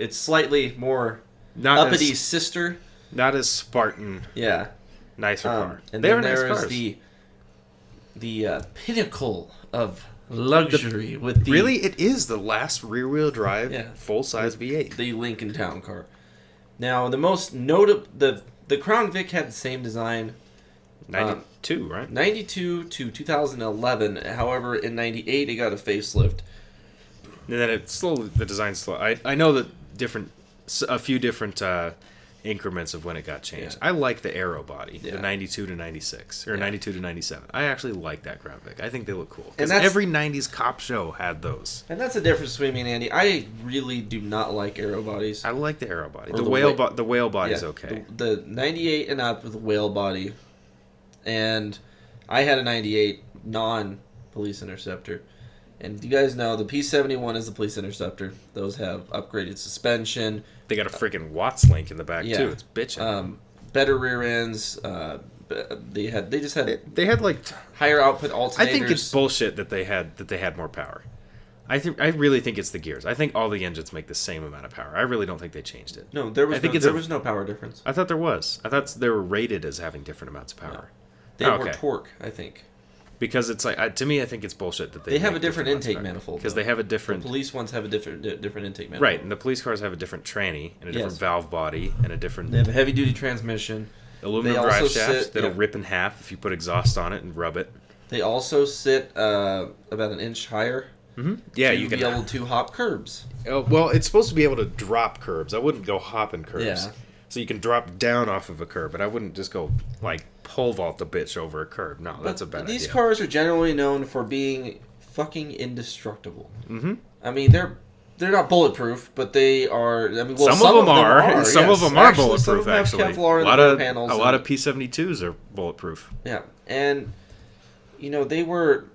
slightly more uppity sister. Not as Spartan. Yeah. Nicer car. And then there is the pinnacle of luxury with the... Really? It is the last rear-wheel drive full-size V8. The Lincoln Town Car. Now, the most notable... The Crown Vic had the same design... 92, right? 92 to 2011. However, in 98, it got a facelift. And then the design slow. I know that a few different increments of when it got changed. Yeah. I like the Aero body, the 92 to 96, or 92 to 97. I actually like that Crown Vic. I think they look cool. Because every 90s cop show had those. And that's the difference between me and Andy. I really do not like Aero bodies. I like the Aero body. The whale body's okay. The 98 and up with the whale body. And I had a 98 non-Police Interceptor. And you guys know the P71 is the Police Interceptor. Those have upgraded suspension. They got a freaking Watts link in the back too. It's bitching. Better rear ends. They had like higher output alternators. I think it's bullshit that they had more power. I really think it's the gears. I think all the engines make the same amount of power. I really don't think they changed it. No, there was no power difference. I thought there was. I thought they were rated as having different amounts of power. No. They have more torque, I think. Because it's like to me, I think it's bullshit that they have a different intake manifold. Because they have a different. The police ones have a different intake manifold. Right, and the police cars have a different tranny and a different valve body and a different. They have a heavy duty transmission. Aluminum drive shaft that'll rip in half if you put exhaust on it and rub it. They also sit about an inch higher. Mm-hmm. Yeah, you can be able to hop curbs. Oh, well, it's supposed to be able to drop curbs. I wouldn't go hopping curbs. Yeah. So you can drop down off of a curb, but I wouldn't just go, like, pole vault the bitch over a curb. No, that's a bad idea. These cars are generally known for being fucking indestructible. Mm-hmm. I mean, they're not bulletproof, but they are. I mean, well, some of them are. Yes. Some of them are bulletproof. Some of them actually, have Kevlar in the panels. A lot of P-72s are bulletproof. Yeah, and they were.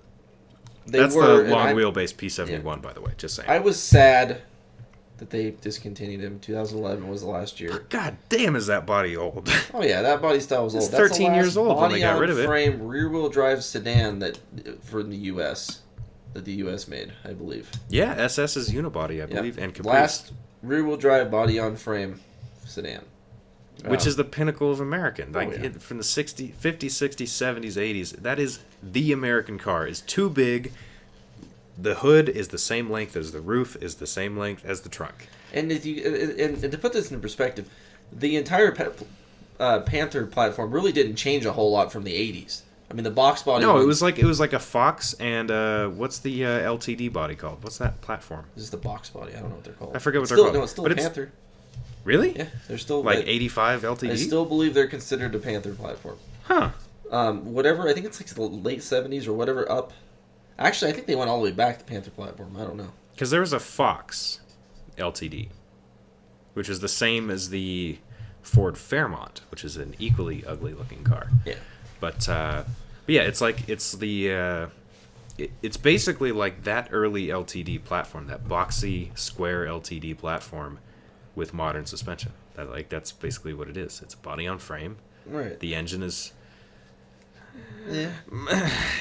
That's the long wheelbase P-71, by the way. Just saying. I was sad that they discontinued him. 2011 was the last year. God damn, is that body old? Oh yeah, that body style was old. It's 13 years old when they got rid of it. Frame rear-wheel drive sedan for the U.S. that the U.S. made, I believe. Yeah, SS's unibody, I believe, and Caprice. Last rear-wheel drive body on frame sedan. Which is the pinnacle of American. From the 50s, 60s, 70s, 80s, that is the American car. It's too big. The hood is the same length as the roof, is the same length as the trunk. And to put this in perspective, the entire Panther platform really didn't change a whole lot from the 80s. I mean, the box body. No, it was like a Fox and what's the LTD body called? What's that platform? This is the box body. I don't know what they're called. I forget what they're called. No, it's still a Panther. Really? Yeah, they're still like 85 LTD. I still believe they're considered a Panther platform. Huh. Whatever. I think it's like the late 70s or whatever up. Actually, I think they went all the way back to Panther platform. I don't know. Because there was a Fox LTD, which is the same as the Ford Fairmont, which is an equally ugly-looking car. Yeah. But yeah, it's basically like that early LTD platform, that boxy square LTD platform with modern suspension. That's basically what it is. It's a body on frame. Right. The engine is. Yeah.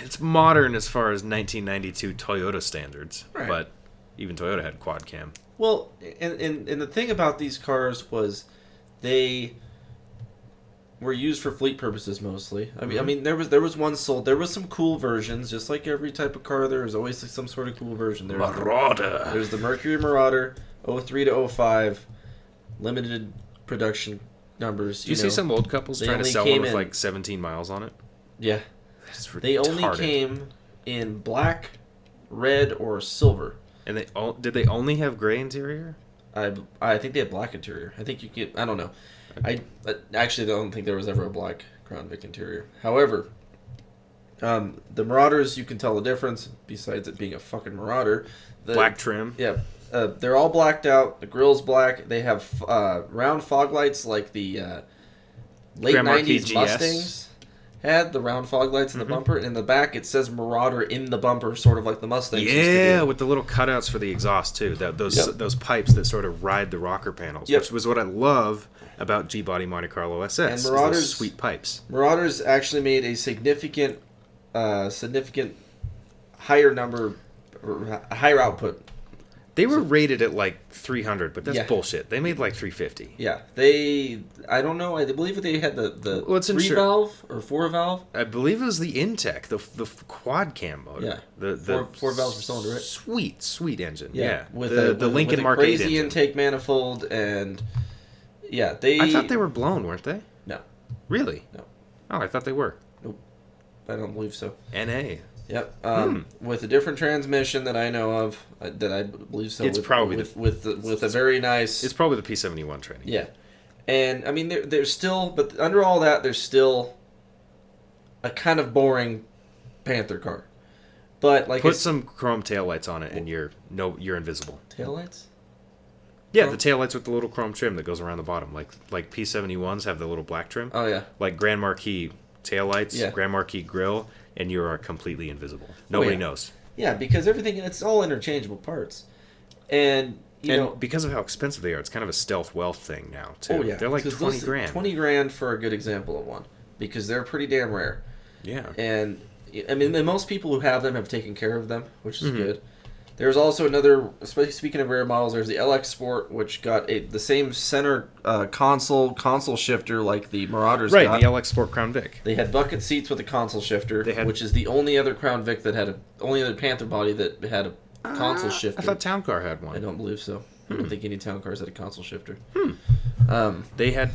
It's modern as far as 1992 Toyota standards, right. But even Toyota had quad cam. Well, and the thing about these cars was they were used for fleet purposes mostly. I mean, there was one sold. There was some cool versions, just like every type of car. There is always some sort of cool version. Marauder. There's the Mercury Marauder, 03 to 05, limited production numbers. Do you see some old couples trying to sell one with like 17 miles on it? Yeah. They only came in black, red, or silver. And did they only have gray interior? I think they had black interior. I think you get. I don't know. I actually don't think there was ever a black Crown Vic interior. However, the Marauders, you can tell the difference. Besides it being a fucking Marauder, black trim. Yeah, they're all blacked out. The grill's black. They have round fog lights like the late '90s Mustangs had, the round fog lights in the bumper. And in the back, it says Marauder in the bumper, sort of like the Mustangs used to do. With the little cutouts for the exhaust, too. Those pipes that sort of ride the rocker panels, which was what I love about G-Body Monte Carlo SS. And Marauders, those sweet pipes. Marauders actually made a significant higher number, higher output. They were rated at like 300, but that's bullshit. They made like 350. Yeah, I don't know. I believe they had the 3-valve or 4-valve. I believe it was the Intech, the quad cam motor. Yeah, the 4 valves per cylinder. Right? Sweet engine. Yeah, with the Lincoln with Mark 8 engine. Crazy intake manifold and I thought they were blown, weren't they? No. Really? No. Oh, I thought they were. Nope. I don't believe so. NA. Yep. With a different transmission that I know of, that I believe so. It's probably with a very nice. It's probably the P-71 training. Yeah, and I mean there's still, but under all that, there's still a kind of boring Panther car. But like put some chrome taillights on it, and you're invisible. Taillights. Yeah, the taillights with the little chrome trim that goes around the bottom, like P-71s have the little black trim. Oh yeah. Like Grand Marquis taillights, Grand Marquis grill. And you are completely invisible. Nobody knows. Yeah, because it's all interchangeable parts. And because of how expensive they are, it's kind of a stealth wealth thing now, too. Oh, yeah. They're like 20 grand. 20 grand for a good example of one. Because they're pretty damn rare. Yeah. And, I mean, most people who have them have taken care of them, which is good. There's also another, speaking of rare models, there's the LX Sport, which got the same center console shifter like the Marauders got. Right, the LX Sport Crown Vic. They had bucket seats with a console shifter, which is the only other Crown Vic that had only other Panther body that had a console shifter. I thought Town Car had one. I don't believe so. I don't think any Town Cars had a console shifter. They had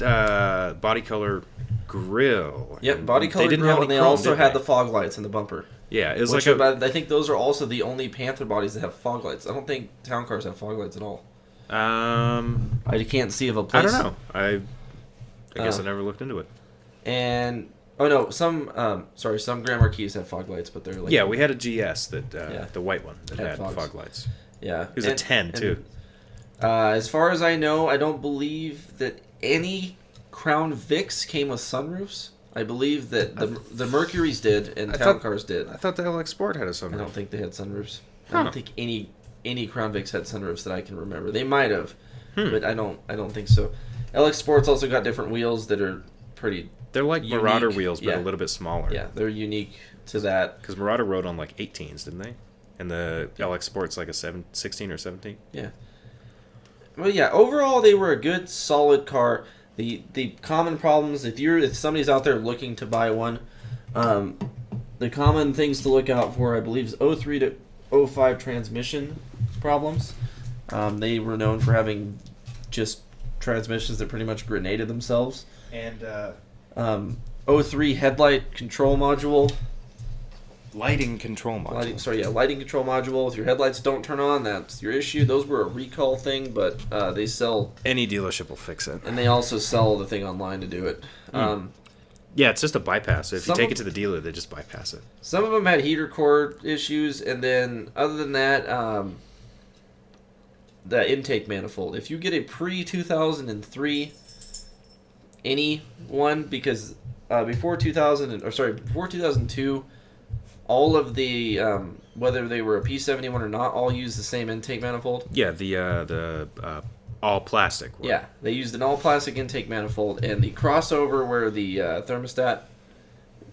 body color grill. Yep, body color grill, and they also had the fog lights in the bumper. Yeah, it was I think those are also the only Panther bodies that have fog lights. I don't think Town Cars have fog lights at all. I can't see of a place. I don't know. I guess I never looked into it. And some Grand Marquis had fog lights, but they're like we had a GS that the white one that had fog lights. Yeah, it was a 10 too. As far as I know, I don't believe that any Crown Vics came with sunroofs. I believe that the Mercuries did and town cars did. I thought the LX Sport had a sunroof. I don't think they had sunroofs. I don't think any Crown Vics had sunroofs that I can remember. They might have, but I don't think so. LX Sports also got different wheels that are pretty. They're like unique. Marauder wheels, but a little bit smaller. Yeah, they're unique to that. Because Marauder rode on like 18s, didn't they? And the LX Sport's like a 16 or 17. Yeah. Well, yeah. Overall, they were a good, solid car. The common problems, if somebody's out there looking to buy one, the common things to look out for, I believe, is 03 to 05 transmission problems. They were known for having just transmissions that pretty much grenaded themselves. And 03 headlight control module. Lighting control module. Lighting control module. If your headlights don't turn on, that's your issue. Those were a recall thing, but they sell... Any dealership will fix it. And they also sell the thing online to do it. Yeah, it's just a bypass. So if you take it to the dealer, they just bypass it. Some of them had heater core issues, and then other than that, the intake manifold. If you get a pre-2003 any one, because before 2002, all of the whether they were a P71 or not, all used the same intake manifold. Yeah, the all plastic one. Yeah, they used an all plastic intake manifold, and the crossover where the thermostat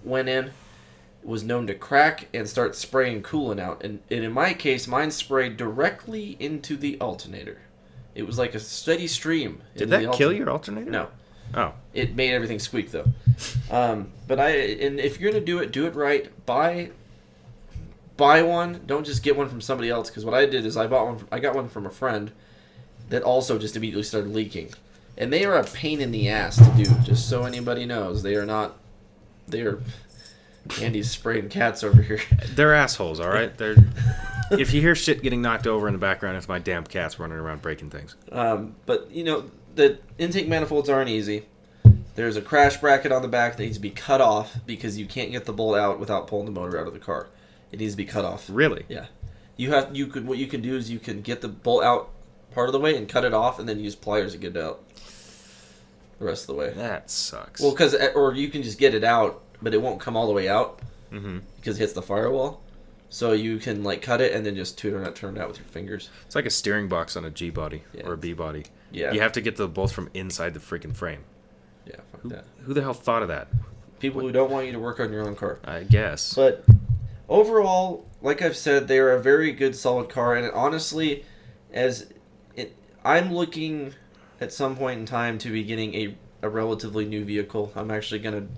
went in was known to crack and start spraying coolant out. And in my case, mine sprayed directly into the alternator. It was like a steady stream. Did that kill your alternator? No. Oh. It made everything squeak though. But if you're gonna do it right. Buy one. Don't just get one from somebody else. Because what I did is I got one from a friend that also just immediately started leaking, and they are a pain in the ass to do. Just so anybody knows, they are not. They are. Andy's spraying cats over here. They're assholes, all right. They're. If you hear shit getting knocked over in the background, it's my damn cats running around breaking things. But the intake manifolds aren't easy. There's a crash bracket on the back that needs to be cut off because you can't get the bolt out without pulling the motor out of the car. It needs to be cut off. Really? Yeah. What you can do is you can get the bolt out part of the way and cut it off, and then use pliers to get it out the rest of the way. That sucks. Well, or you can just get it out, but it won't come all the way out because it hits the firewall. So you can cut it and then just turn it out with your fingers. It's like a steering box on a G body or a B body. Yeah. You have to get the bolts from inside the freaking frame. Yeah, fuck that. Who the hell thought of that? Who don't want you to work on your own car. I guess. But overall, like I've said, they're a very good, solid car. And honestly, I'm looking at some point in time to be getting a relatively new vehicle. I'm actually going to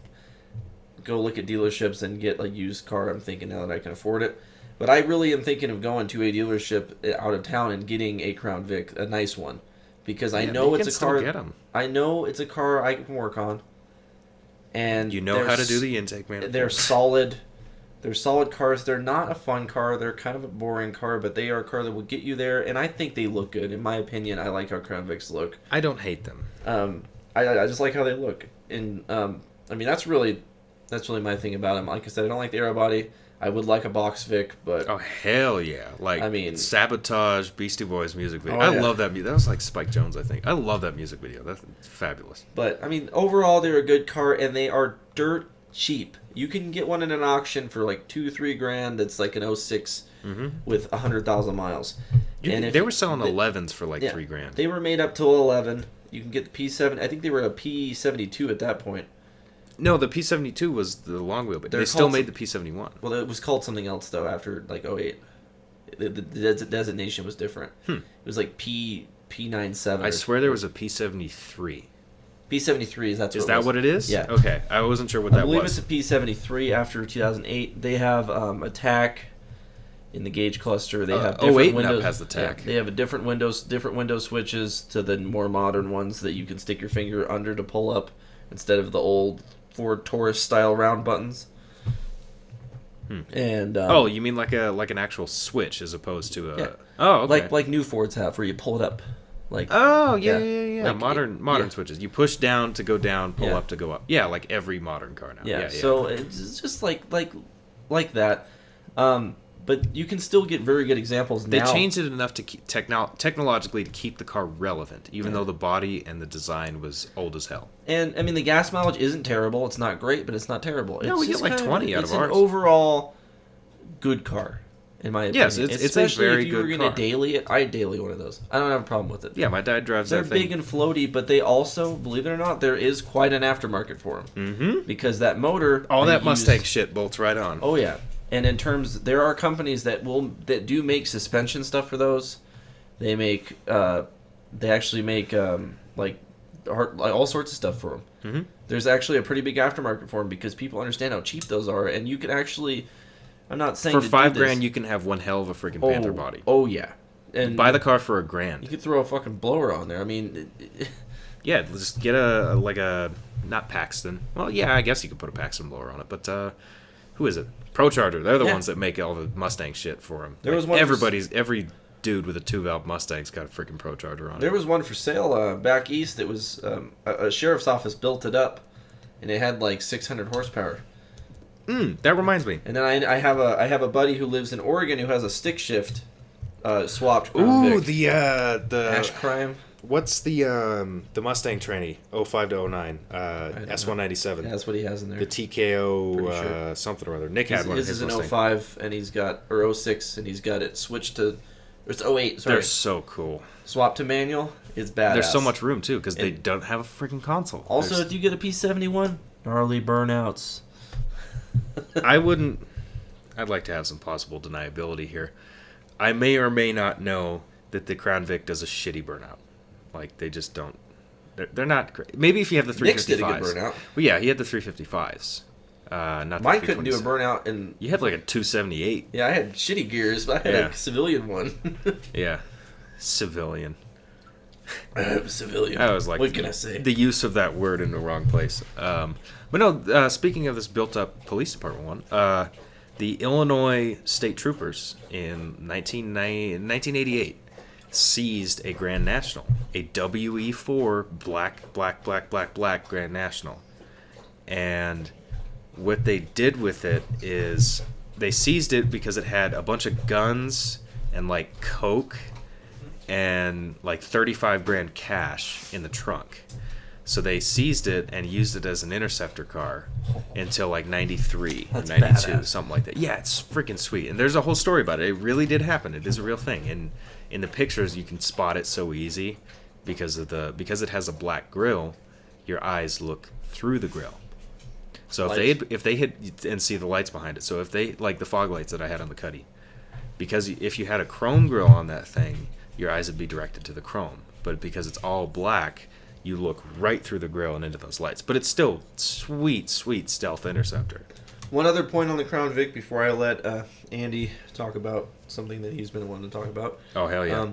go look at dealerships and get a used car. I'm thinking now that I can afford it. But I really am thinking of going to a dealership out of town and getting a Crown Vic, a nice one. Because I know it's a car. I know it's a car I can work on. And you know how to do the intake manifold. They're solid. They're solid cars. They're not a fun car. They're kind of a boring car, but they are a car that will get you there. And I think they look good. In my opinion, I like how Crown Vics look. I don't hate them. I just like how they look. And that's really my thing about them. Like I said, I don't like the aero body. I would like a box Vic, but oh hell yeah! Sabotage, Beastie Boys music video. I love that music. That was like Spike Jonze, I think. I love that music video. That's fabulous. But overall, they're a good car, and they are dirt cheap. You can get one in an auction for like $2-3 grand. That's like an 06 with 100,000 miles. They were selling 11s for like $3 grand. They were made up till 11. You can get the P7. I think they were a P72 at that point. No, the P72 was the long wheel, but they still made the P71. Well, it was called something else, though, after, 08. The designation was different. It was like P97. I swear there was a P73. P73, is that what it is? Yeah. Okay, I wasn't sure what that was. I believe it's a P73 after 2008. They have a TAC in the gauge cluster. They have different windows. Has the TAC. Yeah, they have different window switches to the more modern ones that you can stick your finger under to pull up instead of the old Ford Taurus style round buttons. And you mean like an actual switch as opposed to a yeah. Oh, okay. Like new Fords have, where you pull it up Like yeah. Like modern switches. You push down to go down, pull up to go up. Yeah, like every modern car now. Yeah. So it's just like that. But you can still get very good examples now. They changed it enough to keep technologically to keep the car relevant, even though the body and the design was old as hell. And I mean, the gas mileage isn't terrible. It's not great, but it's not terrible. No, we get like 20 out of ours. It's an overall good car, in my opinion. Yes, it's a very good car. Especially if you were going to daily it, I'd daily one of those. I don't have a problem with it. Yeah, my dad drives that thing. They're big and floaty, but they also, believe it or not, there is quite an aftermarket for them. Mm-hmm. Because that motor... All that Mustang shit bolts right on. Oh, yeah. And in terms, there are companies that do make suspension stuff for those. They actually make like all sorts of stuff for them. Mm-hmm. There's actually a pretty big aftermarket for them because people understand how cheap those are, and you can actually. I'm not saying for $5,000 you can have one hell of a freaking Panther body. Oh yeah, and buy the car for $1,000. You could throw a fucking blower on there. I mean, yeah, just get a not Paxton. Well, yeah, I guess you could put a Paxton blower on it, but who is it? ProCharger. They're the ones that make all the Mustang shit for them. There was one. Every dude with a 2-valve Mustang's got a freaking ProCharger on it. There was one for sale back east. It was a sheriff's office built it up, and it had like 600 horsepower. That reminds me. And then I have a buddy who lives in Oregon who has a stick shift swapped. Ooh, the Ash Crime. What's the Mustang tranny 05 to 09 S197? Yeah, that's what he has in there. The TKO something or other. Nick had one. His is an 05 and he's got or 06 and he's got it switched to. It's 08. Sorry. They're so cool. Swap to manual. It's badass. There's so much room too because they don't have a freaking console. Also, if you get a P71, gnarly burnouts. I'd like to have some possible deniability here. I may or may not know that the Crown Vic does a shitty burnout. Like, they just don't... They're not great. Maybe if you have the 355s. Nick's did a good burnout. Well, yeah, he had the 355s. Not Mine couldn't do a burnout. You had like a 278. Yeah, I had shitty gears, but I had a civilian one. Yeah. Civilian. I have a civilian. I was like... What can I say? The use of that word in the wrong place. But no, speaking of this built-up police department one, the Illinois State Troopers in 1988 seized a Grand National, a WE4 black Grand National. And what they did with it is they seized it because it had a bunch of guns and like coke and like 35 grand cash in the trunk. So they seized it and used it as an interceptor car until like 93 or 92, badass. Something like that. Yeah, it's freaking sweet. And there's a whole story about it. It really did happen. It is a real thing. And in the pictures, you can spot it so easy because it has a black grill. Your eyes look through the grill. So if they hit and see the lights behind it. So if they like the fog lights that I had on the Cuddy, because if you had a chrome grill on that thing, your eyes would be directed to the chrome. But because it's all black, you look right through the grill and into those lights. But it's still sweet stealth interceptor. One other point on the Crown Vic before I let Andy talk about something that he's been wanting to talk about. Oh, hell yeah.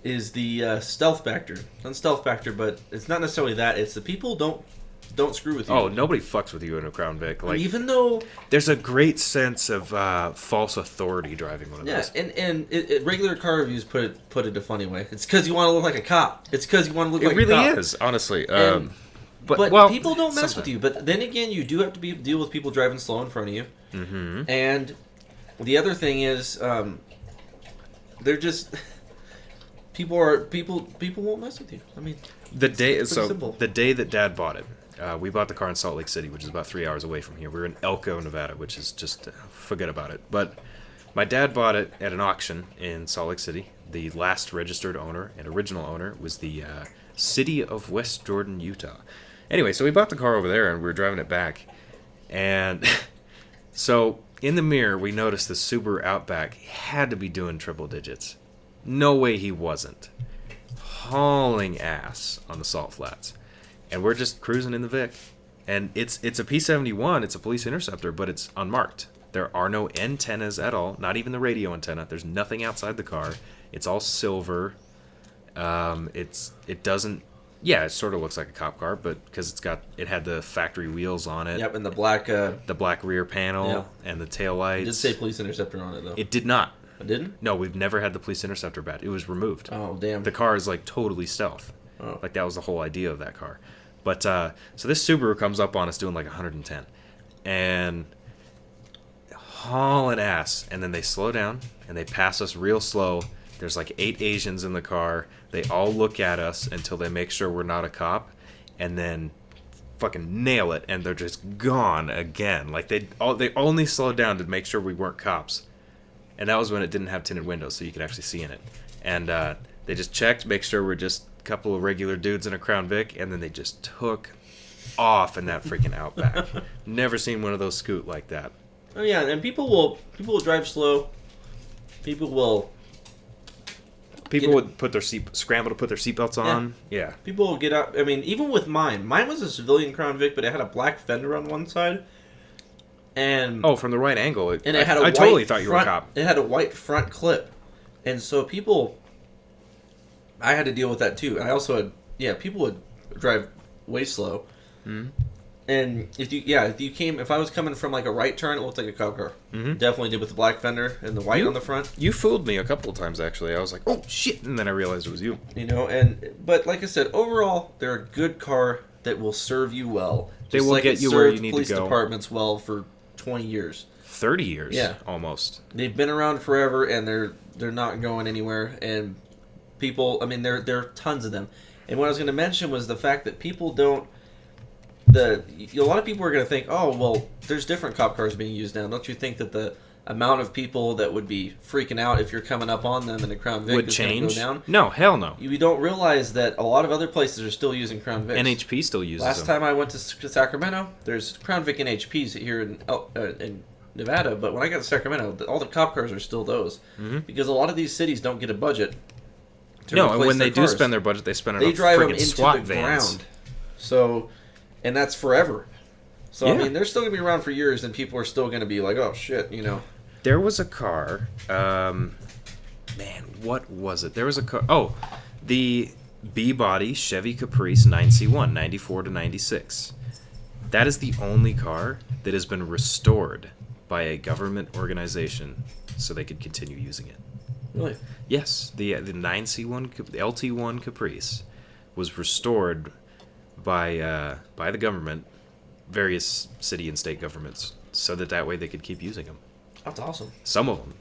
Is the stealth factor. Not stealth factor, but it's not necessarily that. It's the people don't screw with you. Oh, nobody fucks with you in a Crown Vic. Like, even though there's a great sense of false authority driving one of those. Yeah, and regular car reviews put it a funny way. It's because you want to look like a cop. It's because you want to look like a cop. It really is, honestly. But people don't mess with you. But then again, you do have to deal with people driving slow in front of you. Mm-hmm. And the other thing is, they're just people won't mess with you. I mean, the day that Dad bought it. We bought the car in Salt Lake City, which is about 3 hours away from here. We were in Elko, Nevada, which is just forget about it. But my dad bought it at an auction in Salt Lake City. The last registered owner and original owner was the city of West Jordan, Utah. Anyway, so we bought the car over there, and we were driving it back. And so in the mirror, we noticed the Subaru Outback had to be doing triple digits. No way he wasn't. Hauling ass on the salt flats. And we're just cruising in the Vic. And it's a P71, it's a police interceptor, but it's unmarked. There are no antennas at all, not even the radio antenna. There's nothing outside the car. It's all silver. It doesn't... Yeah, it sort of looks like a cop car, but because it had the factory wheels on it. Yep, and the black rear panel and the tail lights. It did say police interceptor on it, though. It did not. I didn't? No, we've never had the police interceptor badge. It was removed. Oh, damn. The car is like totally stealth. Oh. Like that was the whole idea of that car. But so this Subaru comes up on us doing like 110, and hauling ass, and then they slow down and they pass us real slow. There's like 8 Asians in the car. They all look at us until they make sure we're not a cop, and then fucking nail it, and they're just gone again. Like they only slowed down to make sure we weren't cops, and that was when it didn't have tinted windows, so you could actually see in it. And they just checked, make sure we're just a couple of regular dudes in a Crown Vic, and then they just took off in that freaking Outback. Never seen one of those scoot like that. Oh yeah, and people will drive slow. People would scramble to put their seatbelts on. Yeah. People will get up. I mean, even with mine was a civilian Crown Vic, but it had a black fender on one side. And from the right angle. And it had I totally thought you were a cop. It had a white front clip. And so I had to deal with that too. I also had, people would drive way slow. Mm-hmm. And if I was coming from like a right turn, it looked like a cop car. Mm-hmm. Definitely did with the black fender and the white on the front. You fooled me a couple of times actually. I was like, oh shit, and then I realized it was you. But like I said, overall, they're a good car that will serve you well. They will get you where you need to go. Police departments well for 20 years. 30 years, almost. They've been around forever, and they're not going anywhere. And people, I mean, there are tons of them. And what I was going to mention was the fact that people don't. A lot of people are going to think, oh, well, there's different cop cars being used now. Don't you think that the amount of people that would be freaking out if you're coming up on them in a Crown Vic would is going to go down? No, hell no. You don't realize that a lot of other places are still using Crown Vics. NHP still uses them. Last time I went to Sacramento, there's Crown Vic NHPs here in Nevada, but when I got to Sacramento, all the cop cars are still those. Mm-hmm. Because a lot of these cities don't get a budget to replace and when their they cars. do spend their budget, they spend it on drive them friggin' into SWAT the vans. ground. So, and that's forever. So, I mean, they're still going to be around for years, and people are still going to be like, oh, shit, There was a car, what was it? There was a car, the B-body Chevy Caprice 9C1, 94 to 96. That is the only car that has been restored by a government organization so they could continue using it. Really? Yes, the 9C1, the LT1 Caprice was restored by the government, various city and state governments, so that way they could keep using them. That's awesome. Some of them.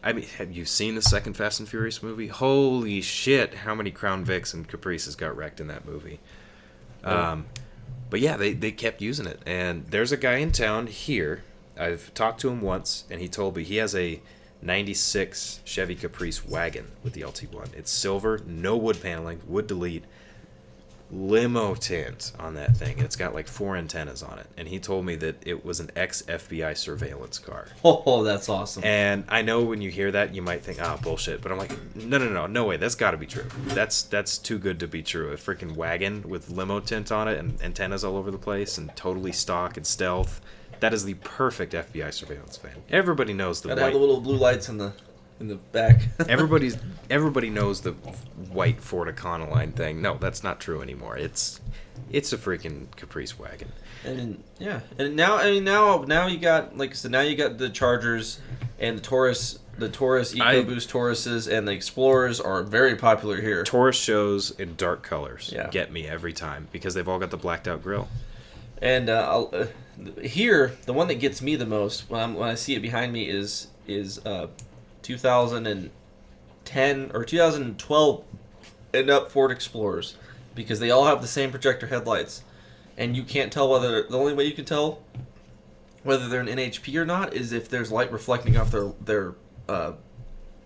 I mean, have you seen the second Fast and Furious movie? Holy shit, how many Crown Vics and Caprices got wrecked in that movie. But yeah, they kept using it. And there's a guy in town here, I've talked to him once, and he told me he has a 96 Chevy Caprice wagon with the LT1. It's silver, no wood paneling, wood delete, limo tint on that thing, and it's got like 4 antennas on it. And he told me that it was an ex-FBI surveillance car. Oh, that's awesome. And I know when you hear that, you might think, bullshit. But I'm like, no way, that's got to be true. That's too good to be true. A freaking wagon with limo tint on it and antennas all over the place and totally stock and stealth. That is the perfect FBI surveillance van. Everybody knows the Gotta have the little blue lights in the back. Everybody knows the white Ford Econoline thing. No, that's not true anymore. It's a freaking Caprice wagon. And now you got, like I said, now you got the Chargers and the Taurus EcoBoost Tauruses, and the Explorers are very popular here. Taurus shows in dark colors get me every time because they've all got the blacked out grille. And here, the one that gets me the most when I see it behind me is 2010 or 2012 end up Ford Explorers, because they all have the same projector headlights, and you can't tell the only way you can tell whether they're an NHP or not is if there's light reflecting off their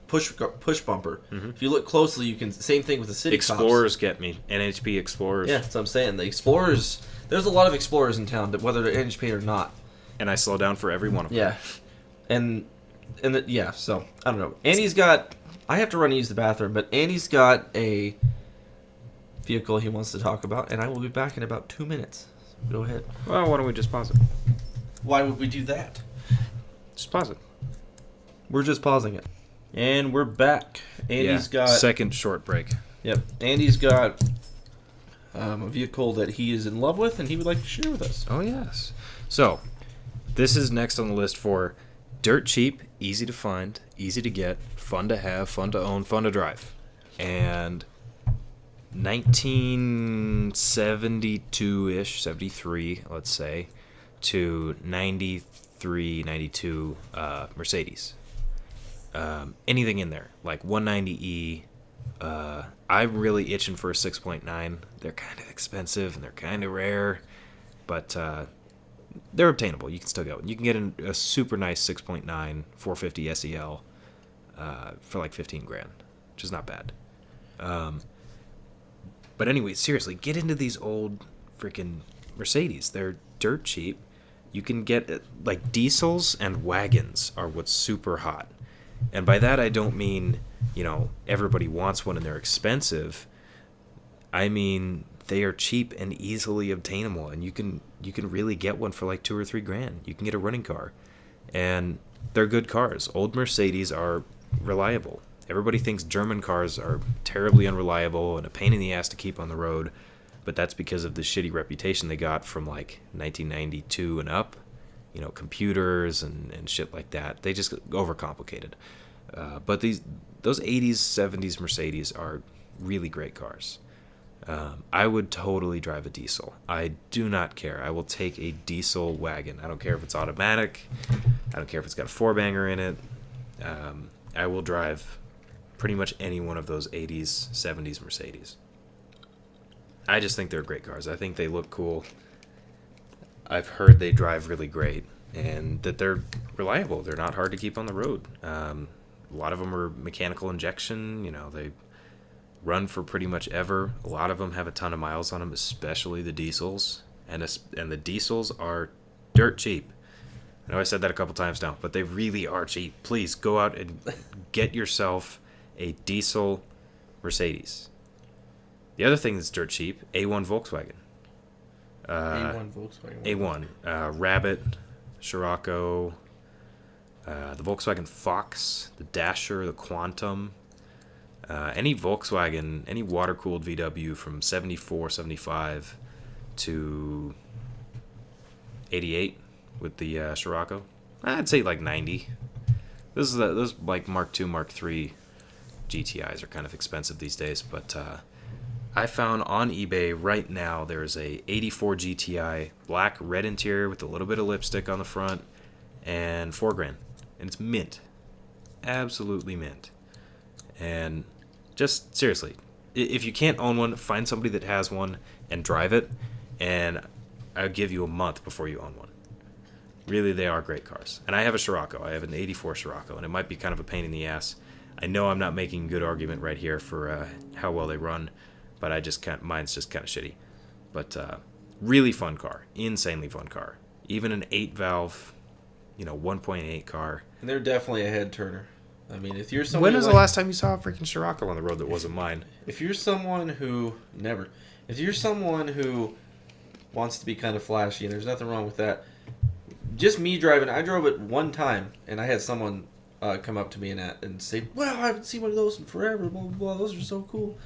push bumper. Mm-hmm. If you look closely, you can. Same thing with the city Explorers cops. Get me. NHP Explorers. Yeah, that's what I'm saying. The Explorers. There's a lot of Explorers in town, whether they're NHP or not. And I slow down for every one of them. Yeah, so I don't know. Andy's got. I have to run and use the bathroom, but Andy's got a vehicle he wants to talk about, and I will be back in about 2 minutes. Go ahead. Well, why don't we just pause it? Why would we do that? Just pause it. We're just pausing it, and we're back. Andy's got second short break. Yep, Andy's got a vehicle that he is in love with, and he would like to share with us. Oh yes. So, this is next on the list for dirt cheap, easy to find, easy to get, fun to have, fun to own, fun to drive. And 1972-ish, 73, let's say, to 93, 92 Mercedes. Anything in there, like 190E. I'm really itching for a 6.9. They're kind of expensive and they're kind of rare, but they're obtainable. You can still get one. You can get a super nice 6.9 450 SEL for like 15 grand, which is not bad. But anyway, seriously, get into these old freaking Mercedes. They're dirt cheap. You can get, like, diesels and wagons are what's super hot. And by that I don't mean, everybody wants one and they're expensive. I mean they are cheap and easily obtainable, and you can really get one for like $2 or $3 grand. You can get a running car, and they're good cars. Old Mercedes are reliable. Everybody thinks German cars are terribly unreliable and a pain in the ass to keep on the road, but that's because of the shitty reputation they got from like 1992 and up. Computers and shit like that. They just overcomplicated. But those 80s, 70s Mercedes are really great cars. I would totally drive a diesel. I do not care. I will take a diesel wagon. I don't care if it's automatic. I don't care if it's got a 4-banger in it. I will drive pretty much any one of those 80s, 70s Mercedes. I just think they're great cars. I think they look cool. I've heard they drive really great and that they're reliable. They're not hard to keep on the road. A lot of them are mechanical injection. They run for pretty much ever. A lot of them have a ton of miles on them, especially the diesels. And the diesels are dirt cheap. I know I said that a couple times now, but they really are cheap. Please go out and get yourself a diesel Mercedes. The other thing that's dirt cheap, A1 Volkswagen. A1 Volkswagen. A1. Rabbit, Scirocco, the Volkswagen Fox, the Dasher, the Quantum. Any Volkswagen, any water-cooled VW from 74, 75 to 88 with the Scirocco. I'd say like 90. Those like Mark II, Mark III GTIs are kind of expensive these days, but I found on eBay right now there's a 84 GTI, black, red interior with a little bit of lipstick on the front, and $4 grand. And it's mint. Absolutely mint. And just seriously, if you can't own one, find somebody that has one and drive it, and I'll give you a month before you own one. Really, they are great cars. And I have a Scirocco. I have an 84 Scirocco, and it might be kind of a pain in the ass. I know I'm not making a good argument right here for how well they run, but mine's just kind of shitty. But really fun car. Insanely fun car. Even an 8-valve, 1.8 car. And they're definitely a head turner. I mean, if you're someone... When was the last time you saw a freaking Scirocco on the road that wasn't mine? If you're someone who... Never. If you're someone who wants to be kind of flashy, and there's nothing wrong with that, just me driving, I drove it one time, and I had someone come up to me and say, "Well, I haven't seen one of those in forever, blah, blah, blah. Those are so cool."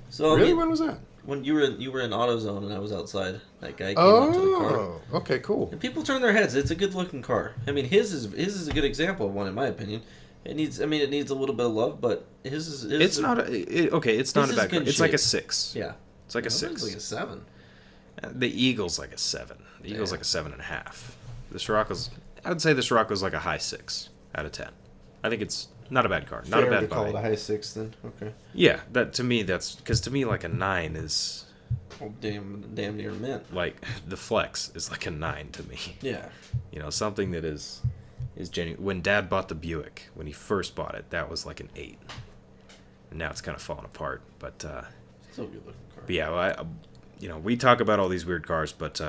So really? When was that? When you were in AutoZone and I was outside. That guy came up to the car. Oh, okay, cool. And people turn their heads. It's a good looking car. I mean, his is a good example of one, in my opinion. It needs a little bit of love, but his is. It's not a bad car. It's like a 6. Yeah, it's like a 6. It's like a 7. The Eagle's like a 7. The Eagle's like a 7.5. The Scirocco's, I would say the Scirocco's like a high 6 out of 10. I think it's not a bad car. Not Fair a bad to call buy. it a high 6 then. Okay. Yeah, because to me like a 9 is. Oh, damn near mint. Like the Flex is like a 9 to me. Yeah. Something that is genuine. When Dad bought the Buick, when he first bought it, that was like an 8. And now it's kind of falling apart. But still a good looking car. But yeah, we talk about all these weird cars, but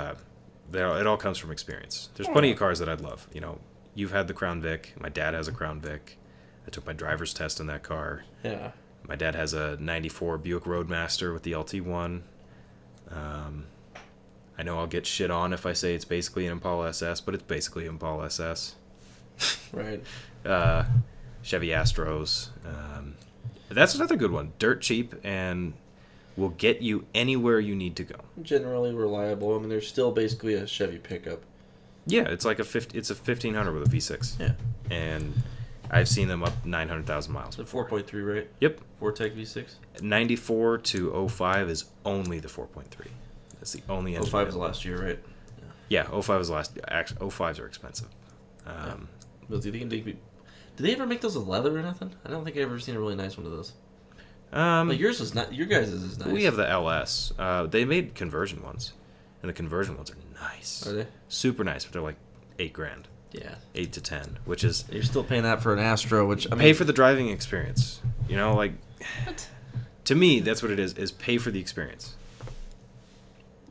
it all comes from experience. There's plenty of cars that I'd love. You've had the Crown Vic. My dad has a Crown Vic. I took my driver's test in that car. Yeah. My dad has a 94 Buick Roadmaster with the LT1. I know I'll get shit on if I say it's basically an Impala SS, but it's basically an Impala SS. Right. Chevy Astros. That's another good one. Dirt cheap and will get you anywhere you need to go. Generally reliable. I mean, they're still basically a Chevy pickup. Yeah, it's like it's a 1500 with a V6. Yeah. And I've seen them up 900,000 miles. The 4.3, right? Yep. Vortec V6. 94 to 05 is only the 4.3. That's the only engine. 05 was last year, right? Yeah, 05 was last. Actually, 05s are expensive. Do they ever make those with leather or nothing? I don't think I've ever seen a really nice one of those. Like yours was not. Your guys' is nice. We have the LS. They made conversion ones, and the conversion ones are nice. Are they? Super nice, but they're like $8,000. Yeah. 8 to 10, which is you're still paying that for an Astro, which I mean, pay for the driving experience. You know, like what? To me, that's what it is pay for the experience.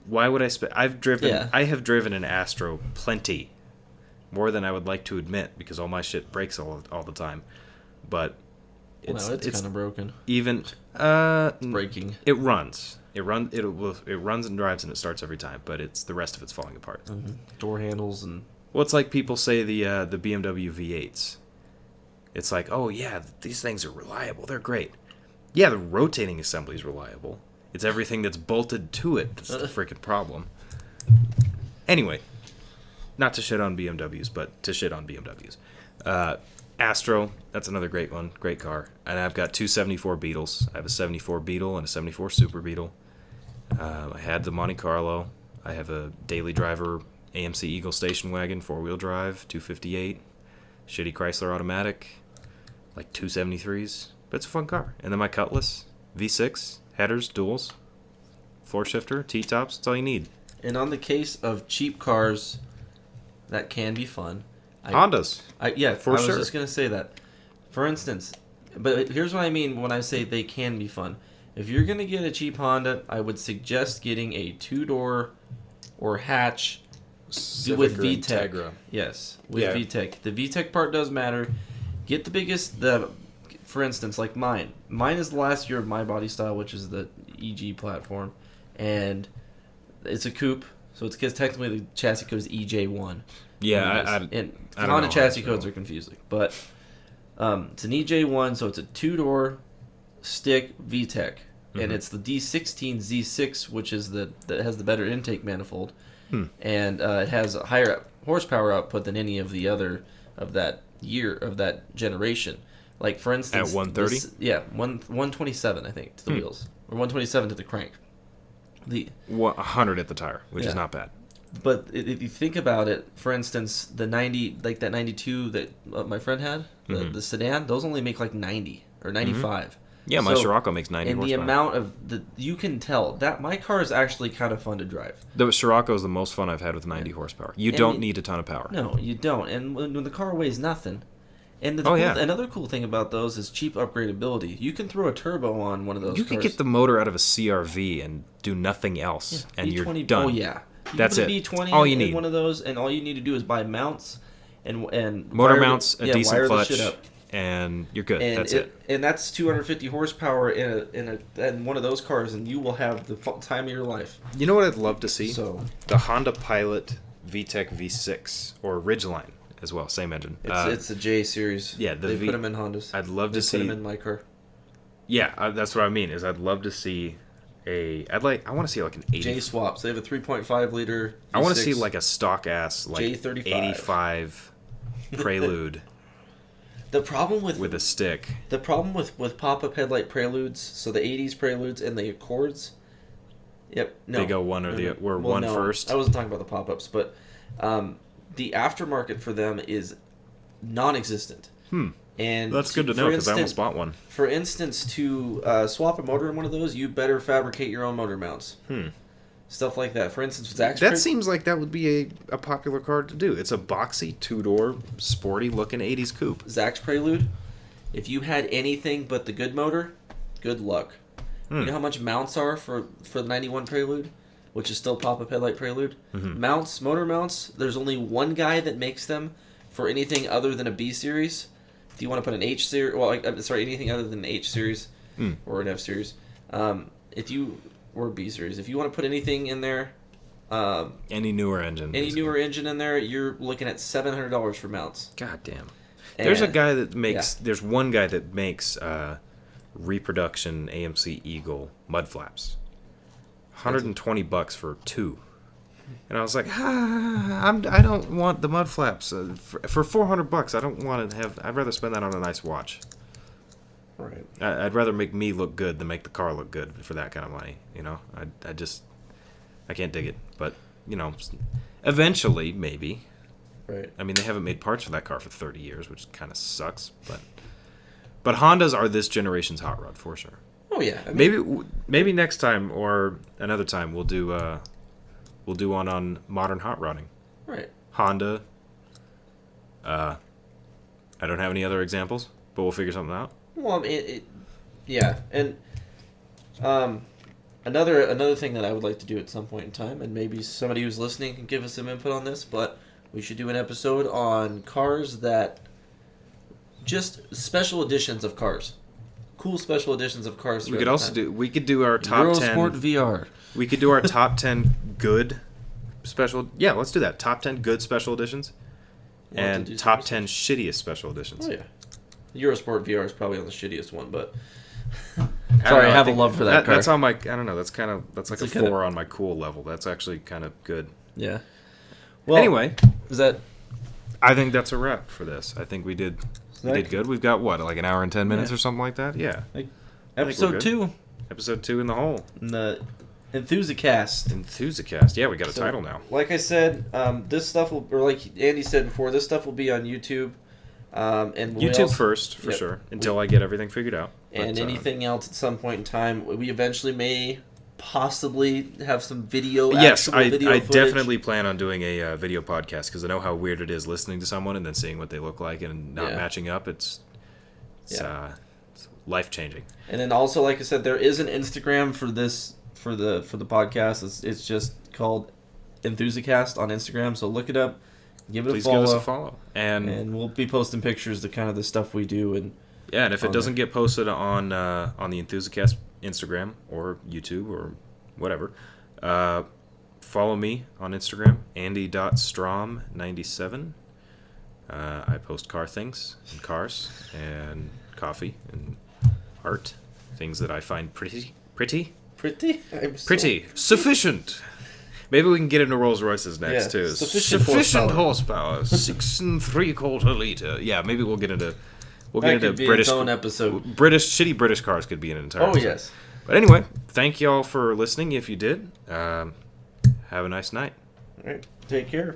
Why would I spend? I have driven an Astro plenty, more than I would like to admit, because all my shit breaks all the time. But it's kind of broken. Even it's breaking. It runs. It runs and drives and it starts every time. But it's the rest of it's falling apart. Mm-hmm. Door handles and. Well, it's like people say the BMW V8s. It's like, oh yeah, these things are reliable. They're great. Yeah, the rotating assembly is reliable. It's everything that's bolted to it that's the freaking problem. Anyway, not to shit on BMWs, but to shit on BMWs. Astro, that's another great one. Great car. And I've got two 74 Beetles. I have a 74 Beetle and a 74 Super Beetle. I had the Monte Carlo. I have a daily driver AMC Eagle station wagon, 4-wheel drive, 258. Shitty Chrysler automatic, like 273s. But it's a fun car. And then my Cutlass, V6, headers, duals, floor shifter, T-tops. That's all you need. And on the case of cheap cars that can be fun. Hondas. I was just going to say that. For instance, but here's what I mean when I say they can be fun. If you're going to get a cheap Honda, I would suggest getting a 2-door or hatch Civic with or VTEC. Integra. Yes, with VTEC. The VTEC part does matter. Get the biggest, for instance, like mine. Mine is the last year of my body style, which is the EG platform. And it's a coupe, so it's because technically the chassis code is EJ1. Yeah, and Honda chassis codes are confusing. But it's an EJ1, so it's a 2-door stick VTEC. And it's the D16 Z6, which is that has the better intake manifold. And it has a higher horsepower output than any of the other of that generation. Like, for instance... At 130? 127, I think, to the wheels. Or 127 to the crank. 100 at the tire, which is not bad. But if you think about it, for instance, the 90, like that 92 that my friend had, the sedan, those only make like 90 or 95. Yeah, my Scirocco makes 90 and horsepower. And the amount of you can tell that my car is actually kind of fun to drive. The Scirocco is the most fun I've had with 90 horsepower. You don't need a ton of power. No, you don't. And when the car weighs nothing. And another cool thing about those is cheap upgradability. You can throw a turbo on one of those. You can get the motor out of a CRV and do nothing else, and you're done. Oh yeah, that's it. B20 all you need. One of those, and all you need to do is buy mounts and motor mounts, a decent clutch, the shit up. And you're good. And that's it. And that's 250 horsepower in one of those cars, and you will have the time of your life. You know what I'd love to see? So the Honda Pilot VTEC V6 or Ridgeline as well, same engine. It's a J series. Yeah, they put them in Hondas. I'd love to see. Put them in my car. Yeah, that's what I mean. Is I'd love to see I want to see like an 80. J swaps. They have a 3.5 liter. V6. I want to see like a stock ass like J35. 85 Prelude. The problem with a stick. The problem with pop-up headlight Preludes, so the 80s Preludes and the Accords. Yep. No. They go one or the one first. I wasn't talking about the pop-ups, but the aftermarket for them is non-existent. And that's good to know because I almost bought one. For instance, to swap a motor in one of those, you better fabricate your own motor mounts. Stuff like that. For instance, Zach's seems like that would be a popular car to do. It's a boxy 2-door, sporty-looking 80s coupe. Zach's Prelude, if you had anything but the good motor, good luck. You know how much mounts are for the 91 Prelude, which is still pop-up headlight Prelude? Motor mounts, there's only one guy that makes them for anything other than a B series. If you want to put an H series, anything other than an H series or an F series, or B series. If you want to put anything in there, any newer engine in there, you're looking at $700 for mounts. God damn. There's a guy that makes. There's one guy that makes reproduction AMC Eagle mud flaps. $120 for 2. And I was like, I don't want the mud flaps for $400. I don't want to have. I'd rather spend that on a nice watch. Right. I'd rather make me look good than make the car look good for that kind of money. I can't dig it. But eventually maybe. Right. I mean, they haven't made parts for that car for 30 years, which kind of sucks. But Hondas are this generation's hot rod for sure. Oh yeah. I mean, maybe next time or another time we'll do one on modern hot rodding. Right. Honda. I don't have any other examples, but we'll figure something out. Well, yeah, and another thing that I would like to do at some point in time, and maybe somebody who's listening can give us some input on this, but we should do an episode on cars that just special editions of cars. Cool special editions of cars. We could do our top Eurosport 10 VR. We could do our top 10 good special. Yeah, let's do that. Top 10 good special editions, and top 10 shittiest special editions. Oh yeah, Eurosport VR is probably on the shittiest one, but sorry, I have a love for that car. That's on my. I don't know. That's like a 4 on my cool level. That's actually kind of good. Yeah. Well, anyway, is that? I think that's a wrap for this. I think we did good. We've got what, like an hour and 10 minutes or something like that. Yeah. Episode 2. Episode 2 in the hole. In the Enthusicast. Enthusicast. Yeah, we got a title now. Like I said, this stuff will, or like Andy said before, this stuff will be on YouTube. And YouTube first, for sure, until I get everything figured out. And anything else at some point in time. We eventually may possibly have some video. Yes, I definitely plan on doing a video podcast, because I know how weird it is listening to someone and then seeing what they look like and not matching up. It's life-changing. And then also, like I said, there is an Instagram for this for the podcast. It's just called Enthusicast on Instagram. So look it up. Please give us a follow. And we'll be posting pictures of kind of the stuff we do. And if it doesn't get posted on the Enthusicast Instagram or YouTube or whatever, follow me on Instagram, andy.strom97. I post car things and cars and coffee and art, things that I find pretty. Sufficient. Maybe we can get into Rolls Royces next too. Sufficient horsepower. 6 3/4 liter. Yeah, maybe we'll get into British own episode. Shitty British cars could be an entire. Oh yes. But anyway, thank y'all for listening. If you did, have a nice night. All right, take care.